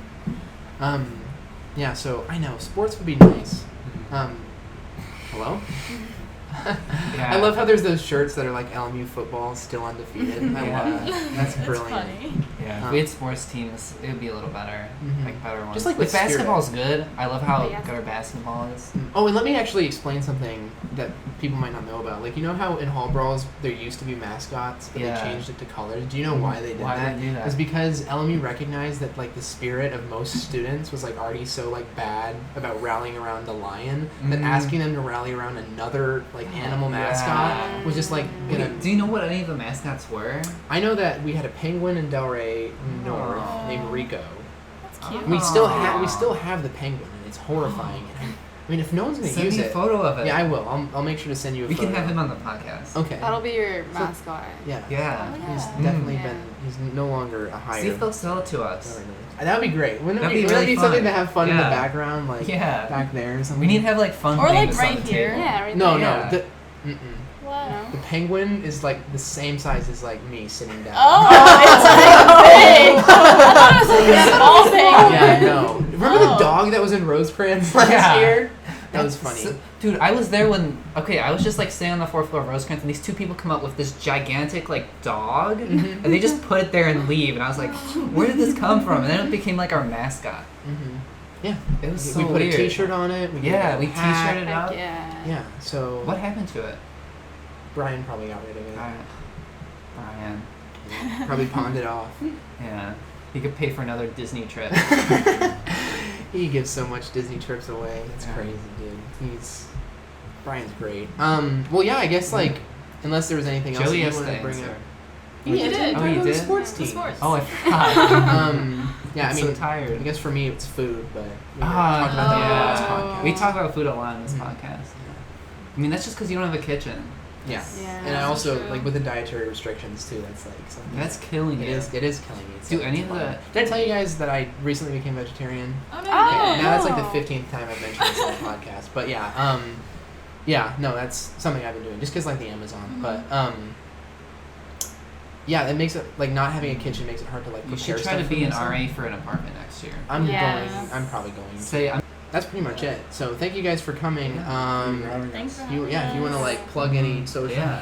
S2: Yeah. So I know sports would be nice. Hello.
S1: Yeah.
S2: I love how there's those shirts that are like LMU football still undefeated. I
S1: Yeah.
S2: love that. That's
S3: It's
S2: brilliant.
S3: funny.
S1: Yeah, if we had sports teams, it would be a little better.
S2: Mhm.
S1: Like better ones.
S2: Just like with
S1: basketball's good. I love how
S5: But yeah.
S1: good our basketball is.
S2: Oh, and let me actually explain something that people might not know about. Like, you know how in Hall Brawls there used to be mascots, but
S1: Yeah.
S2: they changed it to colors? Do you know why they did
S1: Why
S2: that?
S1: did they do that?
S2: It's because LMU recognized that, like, the spirit of most students was, like, already so, like, bad about rallying around the lion that
S1: Mhm.
S2: asking them to rally around another, like, animal
S1: Yeah.
S2: mascot was just, like, gonna...
S1: Wait, do you know what any of the mascots were?
S2: I know that we had a penguin in Delray North
S1: Oh.
S2: named Rico.
S3: That's cute.
S2: And we still have the penguin, and it's horrifying. I mean, if no one's gonna
S1: Send
S2: use
S1: me a
S2: it,
S1: photo of it.
S2: yeah, I will. I'll make sure to send you a
S1: We
S2: photo.
S1: can have him on the podcast.
S2: Okay.
S5: That'll be your mascot.
S2: Yeah.
S1: Yeah.
S3: Oh,
S2: He's
S3: yeah.
S2: definitely
S5: Yeah.
S2: been. He's no longer a hire.
S1: See if they'll sell it to us.
S2: That would be great. Wouldn't
S1: That'd
S2: it
S1: be
S2: be,
S1: really
S2: something
S1: fun.
S2: to have fun in the
S1: Yeah.
S2: background, like
S1: Yeah.
S2: back there or something?
S1: We need to have like fun
S3: Or,
S1: things
S3: like,
S1: on
S3: right
S1: the
S3: here.
S1: table.
S5: Yeah, right
S2: No,
S5: there.
S1: Yeah.
S2: no. Mm-mm.
S3: What?
S2: The penguin is like the same size as like me sitting down.
S3: Oh, it's like big. I thought it was like a small thing.
S2: Yeah, I know. Remember the
S3: Oh.
S2: dog that was in Rosecrans last
S1: Yeah.
S2: year? That was funny.
S1: Dude, I was there when I was just like sitting on the fourth floor of Rosecrans, and these two people come up with this gigantic like dog,
S2: Mhm.
S1: and they just put it there and leave, and I was like, where did this come from? And then it became like our mascot.
S2: Mm-hmm. Yeah.
S1: It was so
S2: we put
S1: weird.
S2: a T-shirt on it. We gave
S1: Yeah,
S2: it a
S1: we
S2: hat.
S1: T-shirted
S5: Heck
S1: up.
S5: yeah.
S2: Yeah. So
S1: What happened to it?
S2: Brian probably got rid of it.
S1: Brian.
S2: Probably pawned it off.
S1: Yeah. He could pay for another Disney trip.
S2: He gives so much Disney trips away. It's
S1: Yeah.
S2: crazy, dude. Brian's great. Well, yeah, I guess like unless there was anything else that
S1: Joey
S2: you
S1: has
S2: wanted
S1: to
S2: to bring
S1: answer.
S2: up.
S3: You did.
S1: Oh, you
S2: The
S1: did?
S2: sports
S3: The
S2: team.
S3: sports.
S1: Oh, I forgot.
S2: Yeah, I
S1: I'm
S2: mean,
S1: so tired.
S2: I guess for me it's food, but we
S1: Ah,
S2: talked about that on the last
S1: yeah.
S2: podcast.
S1: We talk about food a lot on this
S2: Mhm.
S1: podcast. I mean, that's just because you don't have a kitchen.
S2: Yeah.
S5: Yeah.
S2: And I also
S3: True.
S2: like with the dietary restrictions too. That's like something.
S1: That's killing
S2: It
S1: you.
S2: is. It is killing me. It's
S1: Do
S2: like-
S1: any
S2: it's
S1: of
S2: fun.
S1: the-
S2: Did I tell you guys that I recently became vegetarian?
S3: Oh, no,
S5: Oh.
S3: you didn't.
S2: Now that's like
S5: Oh.
S2: the 15th time I've mentioned this on the podcast. But yeah, no, that's something I've been doing just because like the Amazon. But yeah, it makes it like not having a kitchen makes it hard to like
S1: You
S2: prepare
S1: should try
S2: stuff
S1: to
S2: for
S1: be an
S2: myself.
S1: RA for an apartment next year.
S2: I'm
S5: Yes.
S2: going. I'm probably going.
S1: Say, I'm
S2: That's pretty much it. So thank you guys for coming.
S3: Thanks for having
S2: You if you want to like plug any social,
S1: Yeah.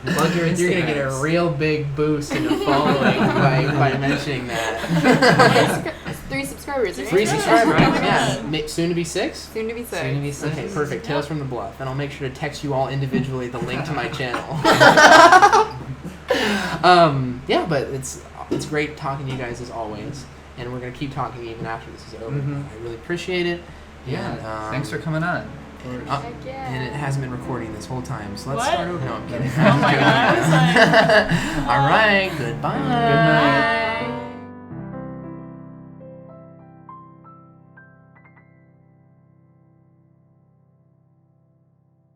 S1: plug your Instagram.
S2: you're gonna get a real big boost in the following by mentioning that.
S5: 3 subscribers. Right?
S2: 3 subscribers,
S1: Right.
S2: yeah. Soon to be 6.
S5: Soon to be 6.
S1: Soon to be six.
S2: Okay, perfect. Tales from the Bluff, and I'll make sure to text you all individually the link to my channel. Yeah, but it's great talking to you guys as always, and we're gonna keep talking even after this is over.
S1: Mhm.
S2: I really appreciate it.
S1: Yeah.
S2: And,
S1: Thanks for coming on.
S2: And,
S5: Heck yeah.
S2: and it hasn't been recording this whole time, so let's
S3: What?
S2: start over. No, I'm kidding.
S3: Oh my God, I was like-
S2: All right. Goodbye.
S1: Good night.